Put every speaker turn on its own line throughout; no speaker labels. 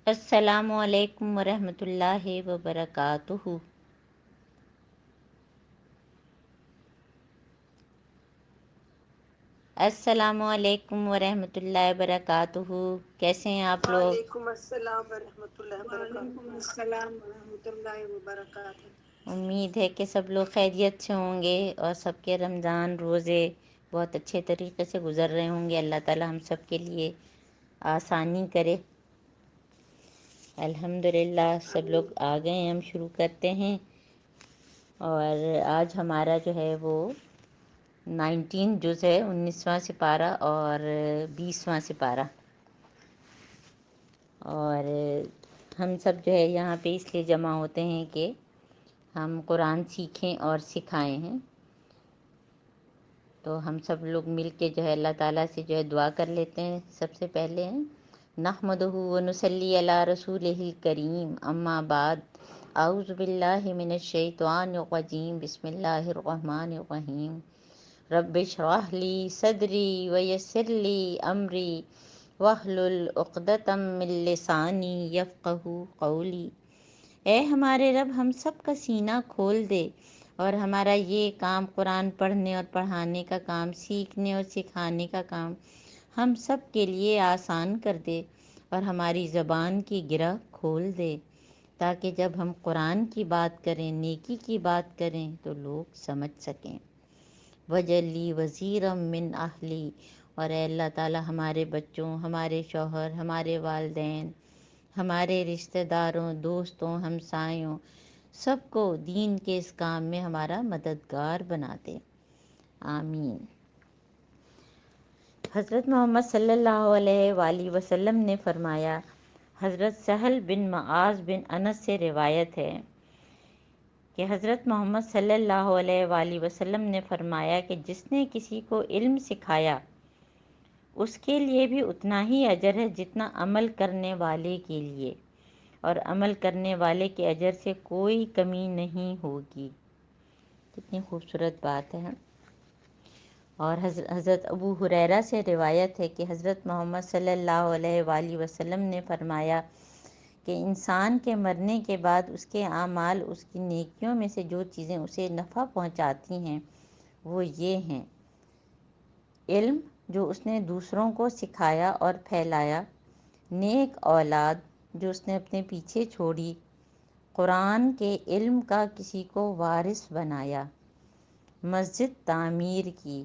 السلام علیکم ورحمۃ اللہ وبرکاتہ۔ السلام علیکم ورحمۃ اللہ وبرکاتہ۔ کیسے ہیں آپ لوگ؟
وعلیکم السلام ورحمۃ اللہ وبرکاتہ۔ وعلیکم السلام ورحمۃ اللہ وبرکاتہ۔
امید ہے کہ سب لوگ خیریت سے ہوں گے اور سب کے رمضان روزے بہت اچھے طریقے سے گزر رہے ہوں گے۔ اللہ تعالی ہم سب کے لیے آسانی کرے۔ الحمدللہ سب لوگ آ گئے ہیں، ہم شروع کرتے ہیں۔ اور آج ہمارا جو ہے وہ 19 جز ہے، 19واں سپارہ اور 20واں سپارہ۔ اور ہم سب جو ہے یہاں پہ اس لیے جمع ہوتے ہیں کہ ہم قرآن سیکھیں اور سکھائیں ہیں۔ تو ہم سب لوگ مل کے جو ہے اللہ تعالیٰ سے جو ہے دعا کر لیتے ہیں۔ سب سے پہلے نحمدہ ونصلی علی رسولہ الکریم، اما بعد، اعوذ باللہ من الشیطان الرجیم، بسم اللہ الرحمن الرحیم۔ رب اشرح لی صدری ویسر لی امری واحلل عقدۃ من لسانی یفقہوا قولی۔ اے ہمارے رب، ہم سب کا سینہ کھول دے اور ہمارا یہ کام قرآن پڑھنے اور پڑھانے کا کام، سیکھنے اور سکھانے کا کام ہم سب کے لیے آسان کر دے اور ہماری زبان کی گرہ کھول دے، تاکہ جب ہم قرآن کی بات کریں، نیکی کی بات کریں تو لوگ سمجھ سکیں۔ وجلی وزیرم من اہلی، اور اے اللہ تعالی ہمارے بچوں، ہمارے شوہر، ہمارے والدین، ہمارے رشتہ داروں، دوستوں، ہمسایوں، سب کو دین کے اس کام میں ہمارا مددگار بنا دے، آمین۔ حضرت محمد صلی اللہ علیہ وآلہ وسلم نے فرمایا، حضرت سہل بن معاذ بن انس سے روایت ہے کہ حضرت محمد صلی اللہ علیہ وآلہ وسلم نے فرمایا کہ جس نے کسی کو علم سکھایا اس کے لیے بھی اتنا ہی اجر ہے جتنا عمل کرنے والے کے لیے، اور عمل کرنے والے کے اجر سے کوئی کمی نہیں ہوگی۔ کتنی خوبصورت بات ہے۔ اور حضرت ابو ہریرہ سے روایت ہے کہ حضرت محمد صلی اللہ علیہ وآلہ وسلم نے فرمایا کہ انسان کے مرنے کے بعد اس کے اعمال، اس کی نیکیوں میں سے جو چیزیں اسے نفع پہنچاتی ہیں وہ یہ ہیں: علم جو اس نے دوسروں کو سکھایا اور پھیلایا، نیک اولاد جو اس نے اپنے پیچھے چھوڑی، قرآن کے علم کا کسی کو وارث بنایا، مسجد تعمیر کی،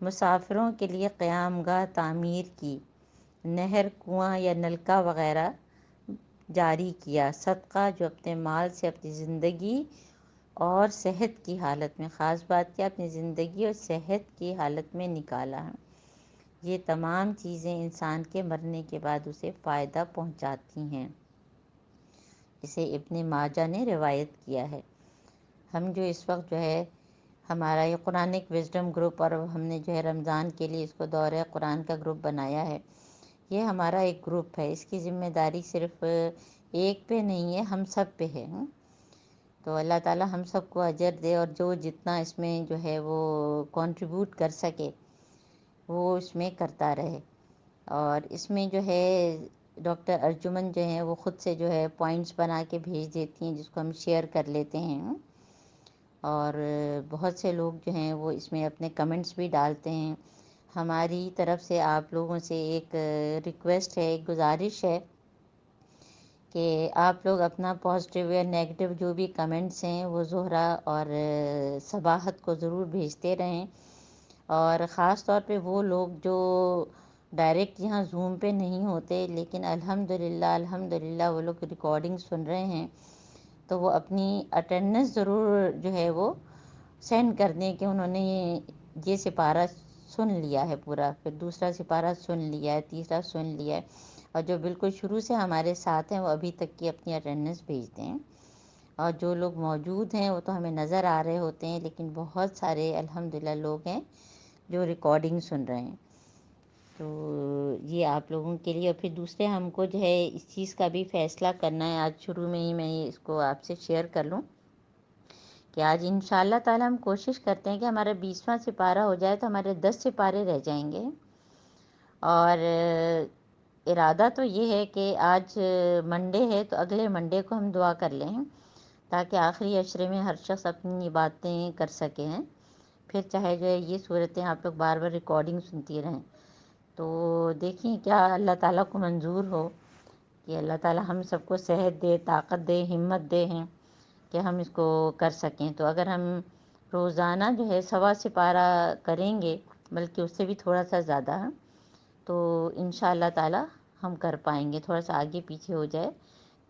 مسافروں کے لیے قیام گاہ تعمیر کی، نہر، کنواں یا نلکا وغیرہ جاری کیا، صدقہ جو اپنے مال سے اپنی زندگی اور صحت کی حالت میں، خاص بات کیا، اپنی زندگی اور صحت کی حالت میں نکالا ہے۔ یہ تمام چیزیں انسان کے مرنے کے بعد اسے فائدہ پہنچاتی ہیں، اسے ابن ماجہ نے روایت کیا ہے۔ ہم جو اس وقت جو ہے ہمارا یہ قرآنک وزڈم گروپ، اور ہم نے جو ہے رمضان کے لیے اس کو دورہ قرآن کا گروپ بنایا ہے، یہ ہمارا ایک گروپ ہے، اس کی ذمہ داری صرف ایک پہ نہیں ہے، ہم سب پہ ہے۔ تو اللہ تعالی ہم سب کو اجر دے، اور جو جتنا اس میں جو ہے وہ کنٹریبیوٹ کر سکے وہ اس میں کرتا رہے۔ اور اس میں جو ہے ڈاکٹر ارجمن جو ہیں وہ خود سے جو ہے پوائنٹس بنا کے بھیج دیتی ہیں، جس کو ہم شیئر کر لیتے ہیں، اور بہت سے لوگ جو ہیں وہ اس میں اپنے کمنٹس بھی ڈالتے ہیں۔ ہماری طرف سے آپ لوگوں سے ایک ریکویسٹ ہے، ایک گزارش ہے کہ آپ لوگ اپنا پازیٹیو یا نیگیٹو جو بھی کمنٹس ہیں وہ زہرہ اور صباحت کو ضرور بھیجتے رہیں، اور خاص طور پہ وہ لوگ جو ڈائریکٹ یہاں زوم پہ نہیں ہوتے لیکن الحمدللہ وہ لوگ ریکارڈنگ سن رہے ہیں، تو وہ اپنی اٹینڈنس ضرور جو ہے وہ سینڈ کر دیں کہ انہوں نے یہ سپارہ سن لیا ہے پورا، پھر دوسرا سپارہ سن لیا ہے، تیسرا سن لیا ہے، اور جو بالکل شروع سے ہمارے ساتھ ہیں وہ ابھی تک کی اپنی اٹینڈنس بھیجتے ہیں۔ اور جو لوگ موجود ہیں وہ تو ہمیں نظر آ رہے ہوتے ہیں، لیکن بہت سارے الحمدللہ لوگ ہیں جو ریکارڈنگ سن رہے ہیں۔ تو یہ آپ لوگوں کے لیے، اور پھر دوسرے ہم کو جو ہے اس چیز کا بھی فیصلہ کرنا ہے، آج شروع میں ہی میں اس کو آپ سے شیئر کر لوں کہ آج انشاءاللہ تعالی ہم کوشش کرتے ہیں کہ ہمارا 20واں سپارہ ہو جائے تو ہمارے 10 سپارے رہ جائیں گے، اور ارادہ تو یہ ہے کہ آج منڈے ہے تو اگلے منڈے کو ہم دعا کر لیں تاکہ آخری عشرے میں ہر شخص اپنی باتیں کر سکے ہیں. پھر چاہے جو ہے یہ صورتیں آپ لوگ بار بار ریکارڈنگ سنتی رہیں. تو دیکھیں کیا اللہ تعالیٰ کو منظور ہو کہ اللہ تعالیٰ ہم سب کو صحت دے، طاقت دے، ہمت دے ہیں کہ ہم اس کو کر سکیں. تو اگر ہم روزانہ جو ہے 1.25 سپارہ کریں گے، بلکہ اس سے بھی تھوڑا سا زیادہ، تو انشاء اللہ تعالیٰ ہم کر پائیں گے. تھوڑا سا آگے پیچھے ہو جائے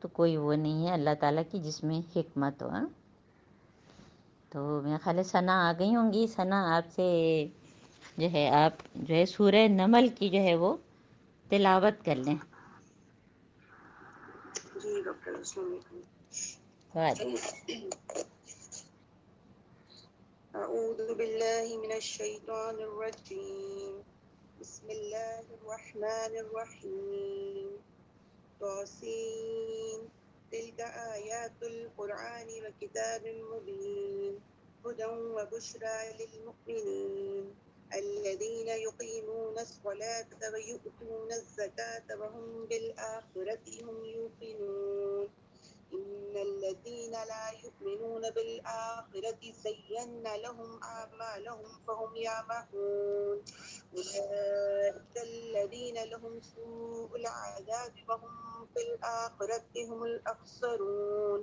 تو کوئی وہ نہیں ہے اللہ تعالیٰ کی جس میں حکمت ہو. تو میرے خیال ہے ثنا آ گئی ہوں گی. ثنا آپ سے جو ہے آپ جو ہے سورہ نمل کی جو ہے وہ تلاوت کر لیں.
جی ڈاکٹر السلام علیکم.
وعلیکم.
اعوذ باللہ من الشیطان الرجیم. بسم اللہ الرحمن الرحیم. طاسین تلك آیات القرآن وکتاب مبین هدى وبشرى للمؤمنين الذين يقيمون الصلاة ويؤتون الزكاة وهم بالآخرة هم يوقنون. إن الذين لا يؤمنون بالآخرة زينا لهم أعمالهم فهم يعمهون. أولئك الذين لهم سوء العذاب وهم في الآخرة هم الأخسرون.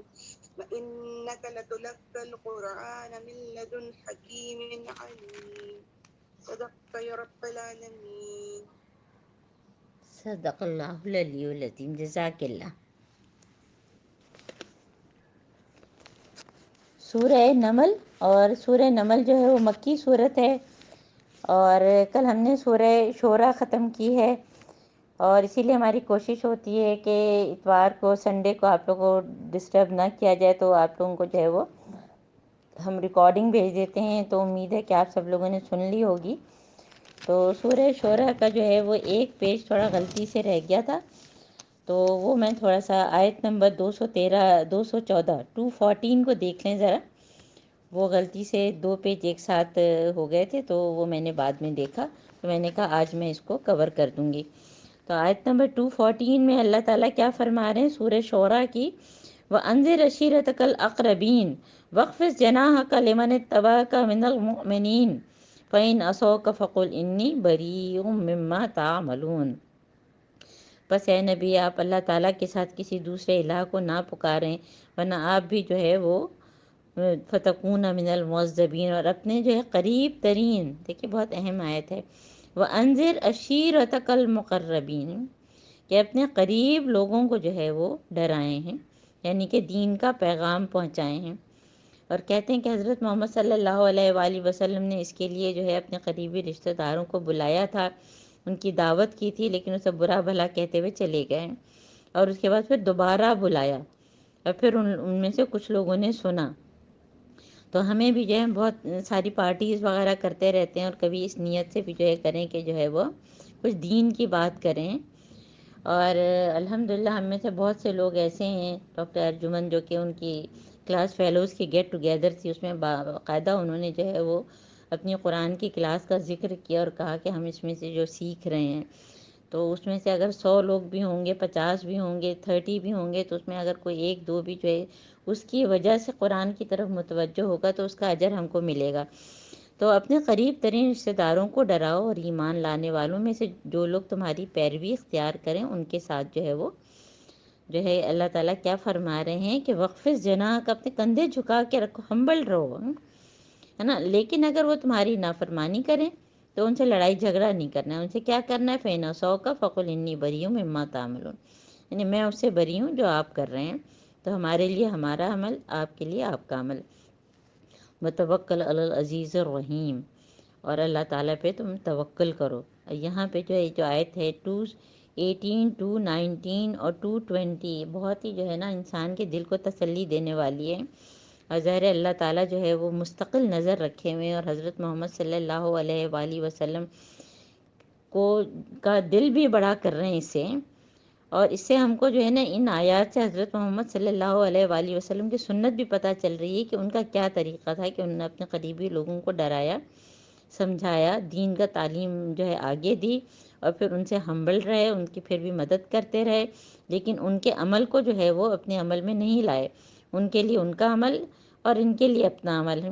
وإنك لتلقى القرآن من لدن حكيم عليم. صدق يا رب العالمين.
صدق اللہ العلی العظیم. جزاک اللہ. سورہ نمل، اور سورہ نمل جو ہے وہ مکی صورت ہے، اور کل ہم نے سورہ شورا ختم کی ہے. اور اسی لیے ہماری کوشش ہوتی ہے کہ اتوار کو، سنڈے کو آپ لوگوں کو ڈسٹرب نہ کیا جائے. تو آپ لوگوں کو جو ہے وہ ہم ریکارڈنگ بھیج دیتے ہیں. تو امید ہے کہ آپ سب لوگوں نے سن لی ہوگی. تو سورہ شورا کا جو ہے وہ ایک پیج تھوڑا غلطی سے رہ گیا تھا، تو وہ میں تھوڑا سا آیت نمبر 214 کو دیکھ لیں ذرا. وہ غلطی سے 2 پیج ایک ساتھ ہو گئے تھے، تو وہ میں نے بعد میں دیکھا، تو میں نے کہا آج میں اس کو کور کر دوں گی. تو آیت نمبر 214 میں اللہ تعالیٰ کیا فرما رہے ہیں سورہ شورا کی؟ وَأَنذِرْ عَشِيرَتَكَ الْأَقْرَبِينَ وَاخْفِضْ جَنَاحَكَ لِمَنِ اتَّبَعَكَ مِنَ الْمُؤْمِنِينَ فَإِنْ عَصَوْكَ فَقُلْ إِنِّي بَرِيءٌ مِّمَّا تَعْمَلُونَ. بس اے نبی آپ اللہ تعالیٰ کے ساتھ کسی دوسرے الہ کو نہ پکاریں، ورنہ آپ بھی جو ہے وہ فتکون من المعذبین، اور اپنے جو ہے قریب ترین، دیکھیے بہت اہم آیت ہے، وَأَنذِرْ عَشِيرَتَكَ الْمُقَرَّبِينَ، کہ اپنے قریب لوگوں کو جو ہے وہ ڈرائے ہیں، یعنی کہ دین کا پیغام پہنچائے ہیں. اور کہتے ہیں کہ حضرت محمد صلی اللہ علیہ وآلہ وسلم نے اس کے لیے جو ہے اپنے قریبی رشتہ داروں کو بلایا تھا، ان کی دعوت کی تھی، لیکن اسے برا بھلا کہتے ہوئے چلے گئے. اور اس کے بعد پھر دوبارہ بلایا، اور پھر ان میں سے کچھ لوگوں نے سنا. تو ہمیں بھی جو ہے بہت ساری پارٹیز وغیرہ کرتے رہتے ہیں، اور کبھی اس نیت سے بھی جو ہے کریں کہ جو ہے وہ کچھ دین کی بات کریں. اور الحمدللہ ہم میں سے بہت سے لوگ ایسے ہیں، ڈاکٹر ارجمن جو کہ ان کی کلاس فیلوز کی گیٹ ٹوگیدر تھی، اس میں باقاعدہ انہوں نے جو ہے وہ اپنی قرآن کی کلاس کا ذکر کیا اور کہا کہ ہم اس میں سے جو سیکھ رہے ہیں، تو اس میں سے اگر 100 لوگ بھی ہوں گے، 50 بھی ہوں گے، 30 بھی ہوں گے، تو اس میں اگر کوئی 1-2 بھی جو ہے اس کی وجہ سے قرآن کی طرف متوجہ ہوگا تو اس کا اجر ہم کو ملے گا. تو اپنے قریب ترین رشتہ داروں کو ڈراؤ، اور ایمان لانے والوں میں سے جو لوگ تمہاری پیروی اختیار کریں ان کے ساتھ جو ہے وہ جو ہے اللہ تعالیٰ کیا فرما رہے ہیں کہ وقفِ جناح، اپنے کندھے جھکا کے رکھو، ہمبل رہو، ہے نا. لیکن اگر وہ تمہاری نافرمانی کریں تو ان سے لڑائی جھگڑا نہیں کرنا ہے. ان سے کیا کرنا ہے؟ فَإِنْ عَصَوْكَ فَقُلْ إِنِّي بَرِيءٌ مِّمَّا تَعْمَلُونَ، یعنی میں اس سے بری ہوں جو آپ کر رہے ہیں، تو ہمارے لیے ہمارا عمل، آپ کے لیے آپ کا عمل. وَتَوَكَّلْ عَلَى الْعَزِيزِ الرَّحِيمِ، اور اللہ تعالیٰ پہ تم توکل کرو. یہاں پہ جو آیت ہے 218، 219 اور 220 بہت ہی جو ہے نا انسان کے دل کو تسلی دینے والی ہے. اور ظاہر ہے اللہ تعالیٰ جو ہے وہ مستقل نظر رکھے ہوئے ہیں، اور حضرت محمد صلی اللہ علیہ وآلہ وسلم کو کا دل بھی بڑا کر رہے ہیں اس سے. اور اس سے ہم کو جو ہے نا ان آیات سے حضرت محمد صلی اللہ علیہ وآلہ وسلم کی سنت بھی پتہ چل رہی ہے کہ ان کا کیا طریقہ تھا کہ انہوں نے اپنے قریبی لوگوں کو ڈرایا، سمجھایا، دین کا تعلیم جو ہے آگے دی، اور پھر ان سے ہمبل رہے، ان کی پھر بھی مدد کرتے رہے، لیکن ان کے عمل کو جو ہے وہ اپنے عمل میں نہیں لائے، ان کے لیے ان کا عمل اور ان کے لیے اپنا عمل ہے،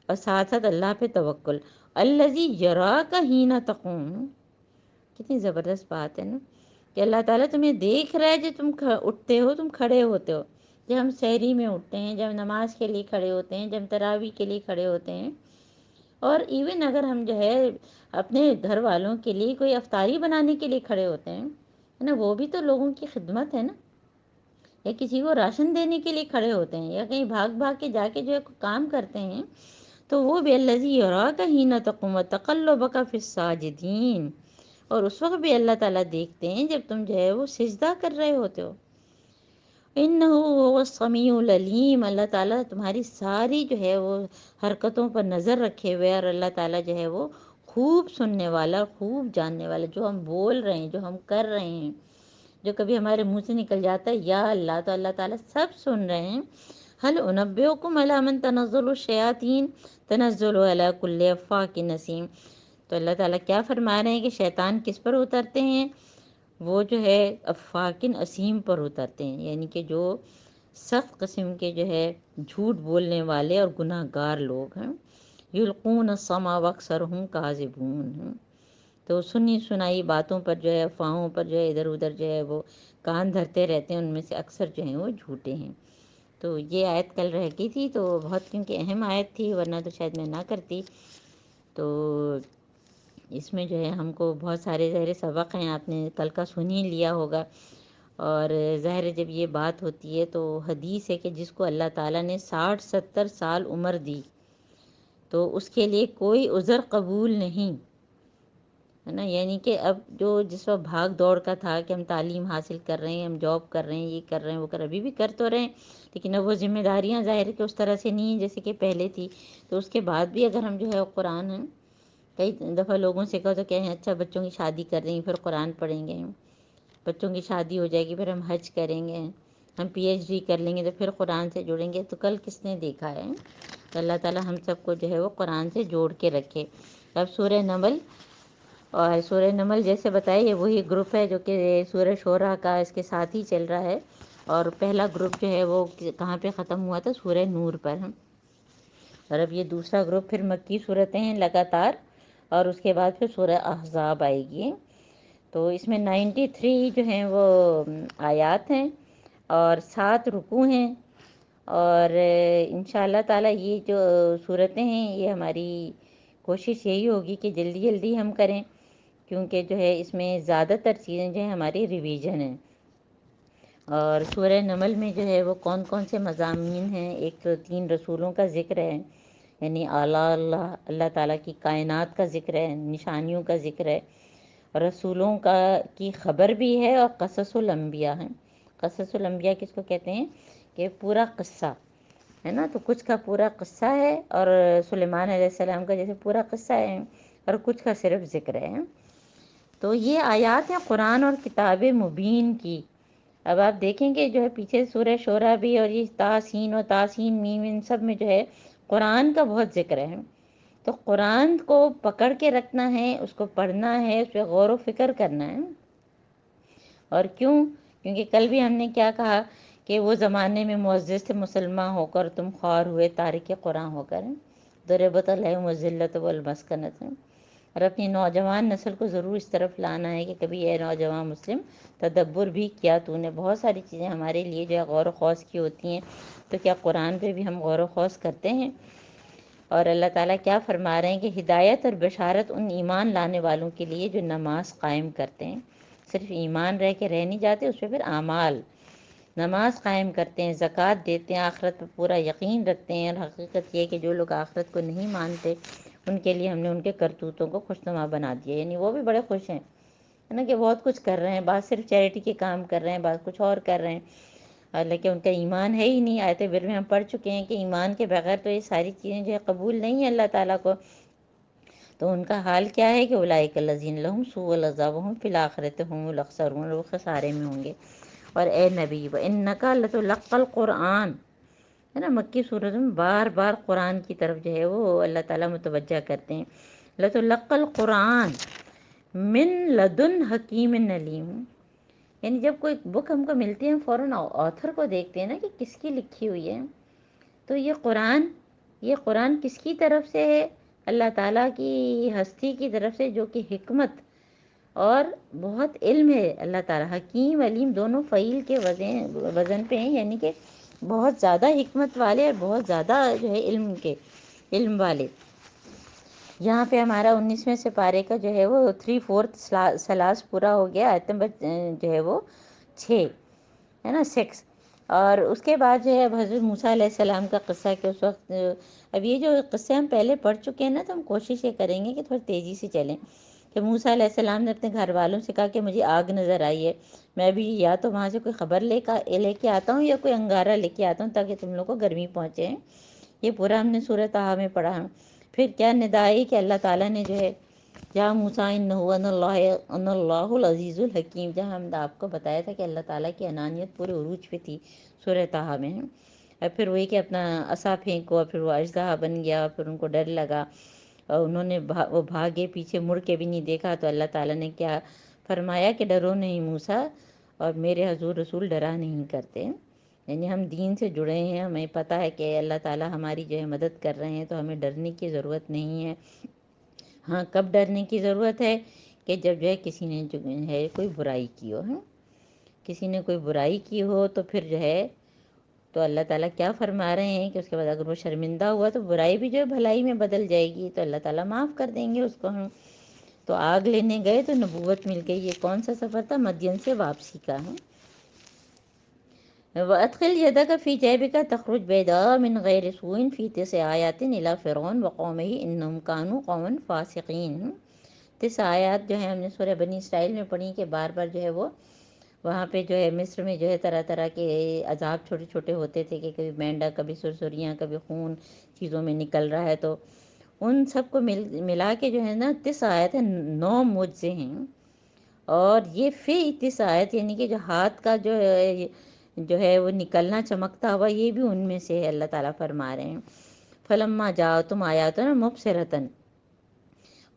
اور ساتھ ساتھ اللہ پہ توکل۔ الذی یراک حین تقوم، کتنی زبردست بات ہے نا، کہ اللہ تعالیٰ تمہیں دیکھ رہا ہے، جو تم اٹھتے ہو، تم کھڑے ہوتے ہو، جب ہم سحری میں اٹھتے ہیں، جب نماز کے لیے کھڑے ہوتے ہیں، جب تراویح کے لیے کھڑے ہوتے ہیں، اور ایون اگر ہم جو ہے اپنے گھر والوں کے لیے کوئی افطاری بنانے کے لیے کھڑے ہوتے ہیں، ہے نا، وہ بھی تو لوگوں کی خدمت ہے نا، یا کسی کو راشن دینے کے لیے کھڑے ہوتے ہیں، یا کہیں بھاگ بھاگ کے جا کے جو ہے کام کرتے ہیں، تو وہ بھی الذی یراک حین تقوم وتقلبک فی الساجدین، اور اس وقت بھی اللہ تعالیٰ دیکھتے ہیں جب تم جو ہے وہ سجدہ کر رہے ہوتے ہو۔ انہ هو السمیع العلیم، اللہ تعالیٰ تمہاری ساری جو ہے وہ حرکتوں پر نظر رکھے ہوئے، اور اللہ تعالیٰ جو ہے وہ خوب سننے والا، خوب جاننے والا، جو ہم بول رہے ہیں، جو ہم کر رہے ہیں، جو کبھی ہمارے منہ سے نکل جاتا ہے یا اللہ، تو اللہ تعالیٰ سب سن رہے ہیں۔ هل انبئکم علی من تنزل الشیاطین تنزل علی کل افاک نسیم، تو اللہ تعالیٰ کیا فرما رہے ہیں کہ شیطان کس پر اترتے ہیں؟ وہ جو ہے افاکن اسیم پر اترتے ہیں، یعنی کہ جو سخت قسم کے جو ہے جھوٹ بولنے والے اور گناہ گار لوگ ہیں۔ یلقون السمع واکثرهم کاذبون ہیں، تو سنی سنائی باتوں پر جو ہے، افواہوں پر جو ہے ادھر ادھر جو ہے وہ کان دھرتے رہتے ہیں، ان میں سے اکثر جو ہیں وہ جھوٹے ہیں۔ تو یہ آیت کل رہ گئی تھی، تو بہت کیونکہ اہم آیت تھی، ورنہ تو شاید میں نہ کرتی۔ تو اس میں جو ہے ہم کو بہت سارے ظاہر سبق ہیں، آپ نے کل کا سن ہی لیا ہوگا، اور ظاہر جب یہ بات ہوتی ہے تو حدیث ہے کہ جس کو اللہ تعالیٰ نے 60-70 سال عمر دی تو اس کے لیے کوئی عذر قبول نہیں ہے نا، یعنی کہ اب جو جس وقت بھاگ دوڑ کا تھا کہ ہم تعلیم حاصل کر رہے ہیں، ہم جاب کر رہے ہیں، یہ کر رہے ہیں، وہ کر رہے ہیں، ابھی بھی کر تو رہے ہیں، لیکن اب وہ ذمہ داریاں ظاہر ہے کہ اس طرح سے نہیں ہیں جیسے کہ پہلے تھی، تو اس کے بعد بھی اگر ہم جو ہے قرآن ہیں، کئی دفعہ لوگوں سے کہو تو کہیں اچھا بچوں کی شادی کر رہی ہیں پھر قرآن پڑھیں گے، بچوں کی شادی ہو جائے گی پھر ہم حج کریں گے، ہم پی ایچ ڈی کر لیں گے تو پھر قرآن سے جڑیں گے، تو کل کس نے دیکھا ہے؟ تو اللہ تعالیٰ ہم سب کو جو ہے وہ قرآن سے جوڑ کے رکھے۔ اب سورہ نمل، اور سورہ نمل جیسے بتایا یہ وہی گروپ ہے جو کہ سورہ شورہ کا اس کے ساتھ ہی چل رہا ہے، اور پہلا گروپ جو ہے وہ کہاں پہ ختم ہوا تھا؟ سورہ نور پر ہم، اور اب یہ دوسرا گروپ پھر مکی صورتیں ہیں لگاتار، اور اس کے بعد پھر سورہ احزاب آئے گی۔ تو اس میں 93 جو ہیں وہ آیات ہیں اور 7 رکوع ہیں، اور انشاءاللہ تعالیٰ یہ جو صورتیں ہیں یہ ہماری کوشش یہی ہوگی کہ جلدی جلدی ہم کریں، کیونکہ جو ہے اس میں زیادہ تر چیزیں جو ہیں ہماری ریویژن ہیں۔ اور سورہ نمل میں جو ہے وہ کون کون سے مضامین ہیں؟ ایک تو 3 رسولوں کا ذکر ہے، یعنی اعلیٰ اللہ تعالیٰ کی کائنات کا ذکر ہے، نشانیوں کا ذکر ہے، رسولوں کی خبر بھی ہے، اور قصص الانبیاء ہیں۔ قصص الانبیاء کس کو کہتے ہیں؟ کہ پورا قصہ ہے نا، تو کچھ کا پورا قصہ ہے، اور سلیمان علیہ السلام کا جیسے پورا قصہ ہے، اور کچھ کا صرف ذکر ہے۔ تو یہ آیات ہیں قرآن اور کتاب مبین کی۔ اب آپ دیکھیں کہ جو ہے پیچھے سورہ شورہ بھی، اور یہ تاسین و تاسین میم، ان سب میں جو ہے قرآن کا بہت ذکر ہے۔ تو قرآن کو پکڑ کے رکھنا ہے، اس کو پڑھنا ہے، اس پہ غور و فکر کرنا ہے۔ اور کیونکہ کل بھی ہم نے کیا کہا کہ وہ زمانے میں معزز تھے مسلمان ہو کر، تم خوار ہوئے تارک قرآن ہو کر، ضربت علیہم الذلۃ والمسکنۃ، اور اپنی نوجوان نسل کو ضرور اس طرف لانا ہے کہ کبھی اے نوجوان مسلم تدبر بھی کیا تو نے، بہت ساری چیزیں ہمارے لیے جو ہے غور و خوض کی ہوتی ہیں، تو کیا قرآن پہ بھی ہم غور و خوض کرتے ہیں؟ اور اللہ تعالیٰ کیا فرما رہے ہیں کہ ہدایت اور بشارت ان ایمان لانے والوں کے لیے جو نماز قائم کرتے ہیں، صرف ایمان رہ کے رہ نہیں جاتے، اس پہ پھر اعمال، نماز قائم کرتے ہیں، زکوٰۃ دیتے ہیں، آخرت پہ پورا یقین رکھتے ہیں، اور حقیقت یہ ہے کہ جو لوگ آخرت کو نہیں مانتے ان کے لیے ہم نے ان کے کرتوتوں کو خوشنما بنا دیا، یعنی وہ بھی بڑے خوش ہیں، ہے نا، کہ بہت کچھ کر رہے ہیں، بعض صرف چیریٹی کے کام کر رہے ہیں، بعض کچھ اور کر رہے ہیں، حالانکہ ان کا ایمان ہے ہی نہیں۔ آیت بر میں ہم پڑھ چکے ہیں کہ ایمان کے بغیر تو یہ ساری چیزیں جو ہے قبول نہیں ہیں اللہ تعالیٰ کو۔ تو ان کا حال کیا ہے کہ اولئک الذین لہم سوء العذاب وہم فی الآخرۃ هم الاخسرون، وہ خسارے میں ہوں گے۔ اور اے نبی وانک لتلقی القرآن، ہے نا، مکی صورت میں بار بار قرآن کی طرف جو ہے وہ اللہ تعالیٰ متوجہ کرتے ہیں، لتلقی القرآن من لدن حکیم علیم، یعنی جب کوئی بک ہم کو ملتی ہے ہم فوراً آتھر کو دیکھتے ہیں نا کہ کس کی لکھی ہوئی ہے. تو یہ قرآن کس کی طرف سے ہے؟ اللہ تعالیٰ کی ہستی کی طرف سے، جو کہ حکمت اور بہت علم ہے. اللہ تعالیٰ حکیم علیم دونوں فعیل کے وزن پہ ہیں، یعنی کہ بہت زیادہ حکمت والے اور بہت زیادہ جو ہے علم والے. یہاں پہ ہمارا 19ویں سپارے کا جو ہے وہ 3/4 سلاس پورا ہو گیا. آیت نمبر جو ہے وہ 6 ہے نا، 6. اور اس کے بعد جو ہے اب حضرت موسیٰ علیہ السلام کا قصہ کہ اس وقت اب یہ جو قصے ہم پہلے پڑھ چکے ہیں نا، تو ہم کوشش یہ کریں گے کہ تھوڑی تیزی سے چلیں. کہ موسیٰ علیہ السلام نے اپنے گھر والوں سے کہا کہ مجھے آگ نظر آئی ہے، میں بھی یا تو وہاں سے کوئی خبر لے کے آتا ہوں یا کوئی انگارہ لے کے آتا ہوں تاکہ تم لوگ کو گرمی پہنچے. یہ پورا ہم نے سورۃ طٰہٰ میں پڑھا ہے. پھر کیا ندا آئی کہ اللہ تعالیٰ نے جو ہے یا موسیٰ انہ انا اللہ العزیز الحکیم، جہاں ہم نے آپ کو بتایا تھا کہ اللہ تعالیٰ کی انانیت پورے عروج پہ تھی سورۃ طٰہٰ میں. اور پھر وہی کہ اپنا عصا پھینکو، اور پھر وہ اژدہا بن گیا، پھر ان کو ڈر لگا اور انہوں نے وہ بھاگے، پیچھے مڑ کے بھی نہیں دیکھا. تو اللہ تعالیٰ نے کیا فرمایا کہ ڈرو نہیں موسیٰ، اور میرے حضور رسول ڈرا نہیں کرتے. یعنی ہم دین سے جڑے ہیں، ہمیں پتہ ہے کہ اللہ تعالیٰ ہماری جو ہے مدد کر رہے ہیں، تو ہمیں ڈرنے کی ضرورت نہیں ہے. ہاں کب ڈرنے کی ضرورت ہے؟ کہ جب جو ہے کسی نے جو ہے کوئی برائی کی ہو. کسی نے کوئی برائی کی ہو تو پھر جو ہے تو اللہ تعالیٰ کیا فرما رہے ہیں کہ اس کے بعد اگر وہ شرمندہ ہوا تو برائی بھی جو ہے بھلائی میں بدل جائے گی، تو اللہ تعالیٰ معاف کر دیں گے اس کو. ہم تو آگ لینے گئے تو نبوت مل گئی. یہ کون سا سفر تھا؟ مدین سے واپسی کا ہے. وَأَدْخِلْ يَدَكَ فِي جَيْبِكَ تَخْرُجْ بَيْضَاءَ مِنْ غَيْرِ سُوءٍ فِي 9 آيَاتٍ إِلَىٰ فِرْعَوْنَ وَقَوْمِهِ إِنَّهُمْ كَانُوا قَوْمًا فَاسِقِينَ. 9 آیات جو ہے ہم نے سورہ بنی اسرائیل میں پڑھی کہ بار بار جو ہے وہ وہاں پہ جو ہے مصر میں جو ہے طرح طرح کے عذاب چھوٹے چھوٹے ہوتے تھے کہ کبھی مینڈا، کبھی سرسریاں، کبھی خون چیزوں میں نکل رہا ہے. تو ان سب کو ملا کے جو ہے نا 9 آیت ہے، 9 معجزے ہیں. اور یہ فی 9 آیت یعنی کہ جو ہاتھ کا جو ہے وہ نکلنا چمکتا ہوا، یہ بھی ان میں سے ہے. اللہ تعالیٰ فرما رہے ہیں فلما جاءتہم آیاتنا مبصرۃ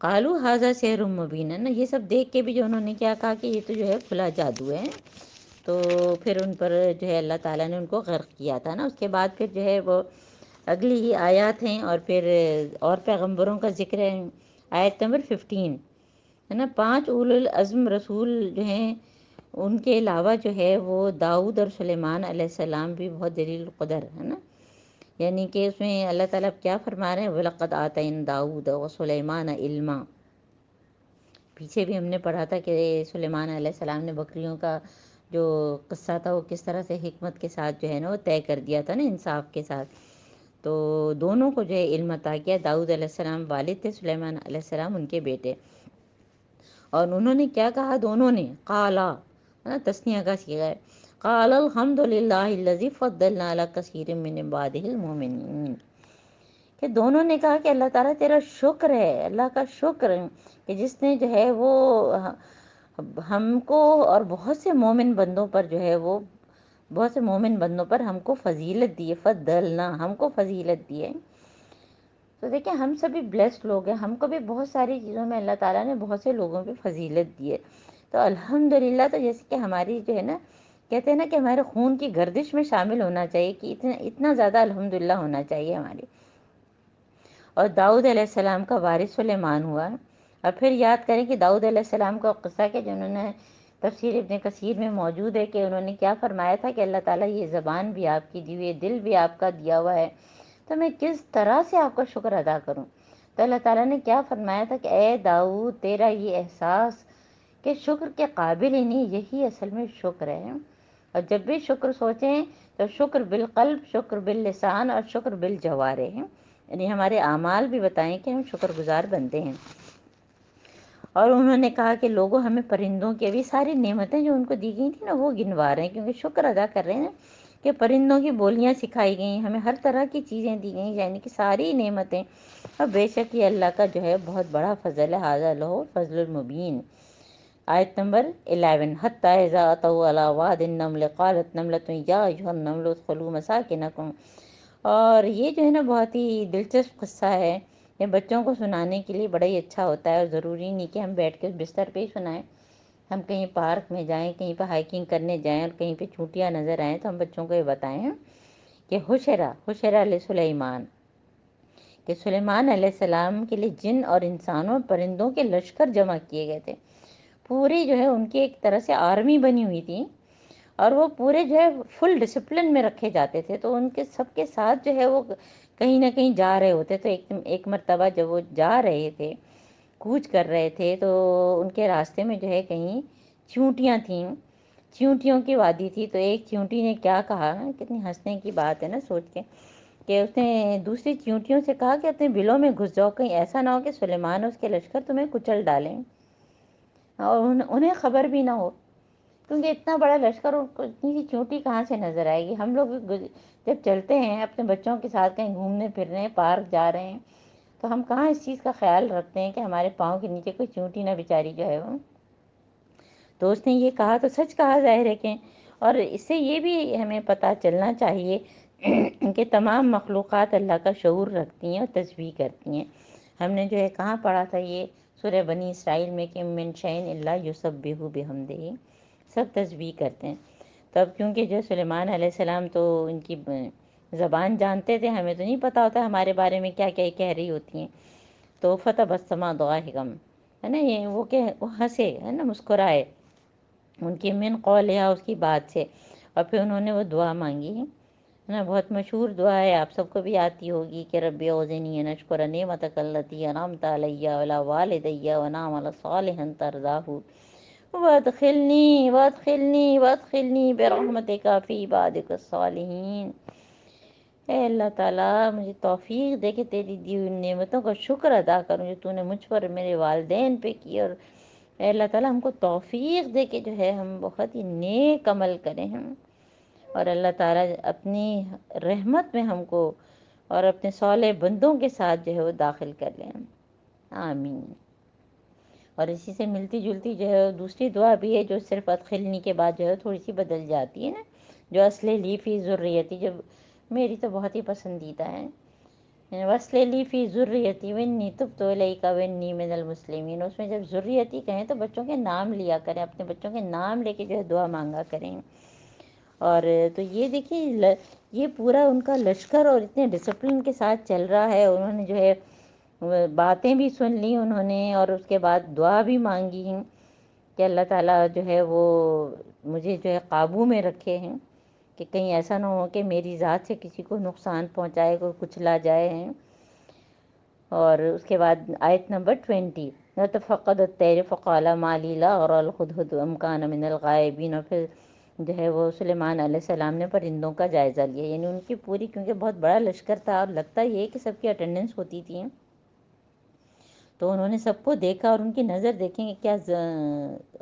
قالوا ھذا سحر مبین. ہے نا، یہ سب دیکھ کے بھی جو انہوں نے کیا کہا کہ یہ تو جو ہے کھلا جادو ہے. تو پھر ان پر جو ہے اللہ تعالیٰ نے ان کو غرق کیا تھا نا. اس کے بعد پھر جو ہے وہ اگلی آیات ہیں اور پھر اور پیغمبروں کا ذکر ہے. آیت نمبر 15 ہے نا. 5 اولو العزم رسول جو ہیں ان کے علاوہ جو ہے وہ داؤد اور سلیمان علیہ السلام بھی بہت جلیل القدر ہے نا. یعنی کہ اس میں اللہ تعالیٰ کیا فرما رہے ہیں وَلَقَدْ آتَيْنَا دَاوُودَ وَسُلَيْمَانَ عِلْمًا. پیچھے بھی ہم نے پڑھا تھا کہ سلیمان علیہ السلام نے بکریوں کا جو قصہ تھا وہ کس طرح سے حکمت کے ساتھ جو ہے نا وہ طے کر دیا تھا نا، انصاف کے ساتھ. تو دونوں کو جو ہے علم عطا کیا. داؤد علیہ السلام والد تھے، سلیمان علیہ السلام ان کے بیٹے. اور انہوں نے کیا کہا دونوں نے؟ قالا، تثنیہ کا صیغہ ہے. قال الحمد للہ الذی فضلنا علی کثیر من عبادہ المؤمنین. کہ دونوں نے کہا کہ اللہ تعالیٰ تیرا شکر ہے، اللہ کا شکر ہے کہ جس نے جو ہے وہ ہم کو اور بہت سے مومن بندوں پر جو ہے وہ بہت سے مومن بندوں پر ہم کو فضیلت دی ہے. فضلنا، ہم کو فضیلت دی ہے. تو دیکھیں ہم سبھی بلیسڈ لوگ ہیں، ہم کو بھی بہت ساری چیزوں میں اللہ تعالیٰ نے بہت سے لوگوں پہ فضیلت دی ہے. تو الحمدللہ. تو جیسے کہ ہماری جو ہے نا کہتے ہیں نا کہ ہمارے خون کی گردش میں شامل ہونا چاہیے کہ اتنا زیادہ الحمدللہ ہونا چاہیے ہماری. اور داؤد علیہ السلام کا وارث سلیمان ہوا. اور پھر یاد کریں کہ داؤد علیہ السلام کا قصہ کہ جنہوں نے تفسیر ابن کثیر میں موجود ہے کہ انہوں نے کیا فرمایا تھا کہ اللہ تعالیٰ یہ زبان بھی آپ کی دی ہوئی ہے، دل بھی آپ کا دیا ہوا ہے، تو میں کس طرح سے آپ کا شکر ادا کروں. تو اللہ تعالیٰ نے کیا فرمایا تھا کہ اے داؤد تیرا یہ احساس کہ شکر کے قابل ہی نہیں، یہی اصل میں شکر ہے. اور جب بھی شکر سوچیں تو شکر بالقلب، شکر باللسان اور شکر بالجوارح ہیں. یعنی ہمارے اعمال بھی بتائیں کہ ہم شکر گزار بنتے ہیں. اور انہوں نے کہا کہ لوگوں ہمیں پرندوں کی بھی ساری نعمتیں جو ان کو دی گئی تھیں نا وہ گنوا رہے ہیں، کیونکہ شکر ادا کر رہے ہیں کہ پرندوں کی بولیاں سکھائی گئیں، ہمیں ہر طرح کی چیزیں دی گئیں، یعنی کہ ساری نعمتیں. اور بے شک یہ اللہ کا جو ہے بہت بڑا فضل ہے. ھذا لہو فضل المبین. آیت نمبر 11 حتی اذا اتوا علی واد النمل قالت نملۃ یا ایھا النمل ادخلوا مساکنکم. اور یہ جو ہے نا بہت ہی دلچسپ قصہ ہے یہ بچوں کو سنانے کے لیے بڑا ہی اچھا ہوتا ہے، اور ضروری نہیں کہ ہم بیٹھ کے بستر پہ ہی سنائیں. ہم کہیں پارک میں جائیں، کہیں پہ ہائکنگ کرنے جائیں اور کہیں پہ چونٹیاں نظر آئیں تو ہم بچوں کو یہ بتائیں کہ حشر علیہ سلیمان، کہ سلیمان علیہ السلام کے لیے جن اور انسانوں اور پرندوں کے لشکر جمع کیے گئے تھے. پوری جو ہے ان کی ایک طرح سے آرمی بنی ہوئی تھی، اور وہ پورے جو ہے فل ڈسپلن میں رکھے جاتے تھے. تو ان کے سب کے ساتھ جو ہے وہ کہیں نہ کہیں جا رہے ہوتے. تو ایک مرتبہ جب وہ جا رہے تھے، کوچ کر رہے تھے، تو ان کے راستے میں جو ہے کہیں چیونٹیاں تھیں، چیونٹیوں کی وادی تھی. تو ایک چیونٹی نے کیا کہا، کتنی ہنسنے کی بات ہے نا سوچ کے، کہ اس نے دوسری چیونٹیوں سے کہا کہ اپنے بلوں میں گھس جاؤ، کہیں ایسا نہ ہو کہ سلیمان اور اس کے لشکر تمہیں کچل ڈالیں اور انہیں خبر بھی نہ ہو. کیونکہ اتنا بڑا لشکر اور اتنی سی چیونٹی کہاں سے نظر آئے گی. ہم لوگ جب چلتے ہیں اپنے بچوں کے ساتھ کہیں گھومنے پھرنے ہیں، پارک جا رہے ہیں، تو ہم کہاں اس چیز کا خیال رکھتے ہیں کہ ہمارے پاؤں کے نیچے کوئی چیونٹی نہ بیچاری جو ہے وہ. تو اس نے یہ کہا تو سچ کہا ظاہر ہے کہ. اور اس سے یہ بھی ہمیں پتہ چلنا چاہیے کہ تمام مخلوقات اللہ کا شعور رکھتی ہیں اور تسبیح کرتی ہیں. ہم نے جو ہے کہاں پڑھا تھا یہ سورہ بنی اسرائیل میں کہ من شیء الا یسبح بحمدہ، سب تسبیح کرتے ہیں. تب کیونکہ جو سلیمان علیہ السلام تو ان کی زبان جانتے تھے، ہمیں تو نہیں پتہ ہوتا ہمارے بارے میں کیا کیا کہہ رہی ہوتی ہیں. تو فتبسم ضاحکا، ہے نا، یہ وہ کہ وہ ہنسے، ہے نا، مسکرائے ان کی من قولہا، اس کی بات سے. اور پھر انہوں نے وہ دعا مانگی ہے نا، بہت مشہور دعا ہے، آپ سب کو بھی آتی ہوگی کہ رب اوزنی ان اشکر نعمتک التی انعمت علی وعلی والدی وان اعمل صالحا ترضاہ وادخلنی برحمتک فی عبادک الصالحین. اے اللہ تعالیٰ مجھے توفیق دے کہ تیری دی ہوئی نعمتوں کا شکر ادا کروں جو تو نے مجھ پر میرے والدین پہ کی. اور اے اللہ تعالیٰ ہم کو توفیق دے کہ جو ہے ہم بہت ہی نیک عمل کریں ہم، اور اللہ تعالیٰ اپنی رحمت میں ہم کو اور اپنے صالح بندوں کے ساتھ جو ہے وہ داخل کر لیں. آمین. اور اسی سے ملتی جلتی جو ہے دوسری دعا بھی ہے جو صرف ادخلنی کے بعد جو ہے تھوڑی سی بدل جاتی ہے نا، جو اصل لی فی ذریتی، جو میری تو بہت ہی پسندیدہ ہے. وصل لی فی ذریتی ونی تبت الیک ونی من المسلمین. اس میں جب ذریتی کہیں تو بچوں کے نام لیا کریں، اپنے بچوں کے نام لے کے جو ہے دعا مانگا کریں. اور تو یہ دیکھیے یہ پورا ان کا لشکر اور اتنے ڈسپلن کے ساتھ چل رہا ہے. انہوں نے جو ہے باتیں بھی سن لی انہوں نے، اور اس کے بعد دعا بھی مانگی ہیں کہ اللہ تعالیٰ جو ہے وہ مجھے جو ہے قابو میں رکھے ہیں، کہ کہیں ایسا نہ ہو کہ میری ذات سے کسی کو نقصان پہنچائے، کوئی کچلا جائے ہیں. اور اس کے بعد آیت نمبر 20 فقد الطیر فقال ما لی لا ارى الهدهد ام كان من الغائبین. اور پھر جو ہے وہ سلیمان علیہ السلام نے پرندوں کا جائزہ لیا، یعنی ان کی پوری، کیونکہ بہت بڑا لشکر تھا اور لگتا یہ کہ سب کی اٹینڈنس ہوتی تھی، تو انہوں نے سب کو دیکھا. اور ان کی نظر دیکھیں کہ کیا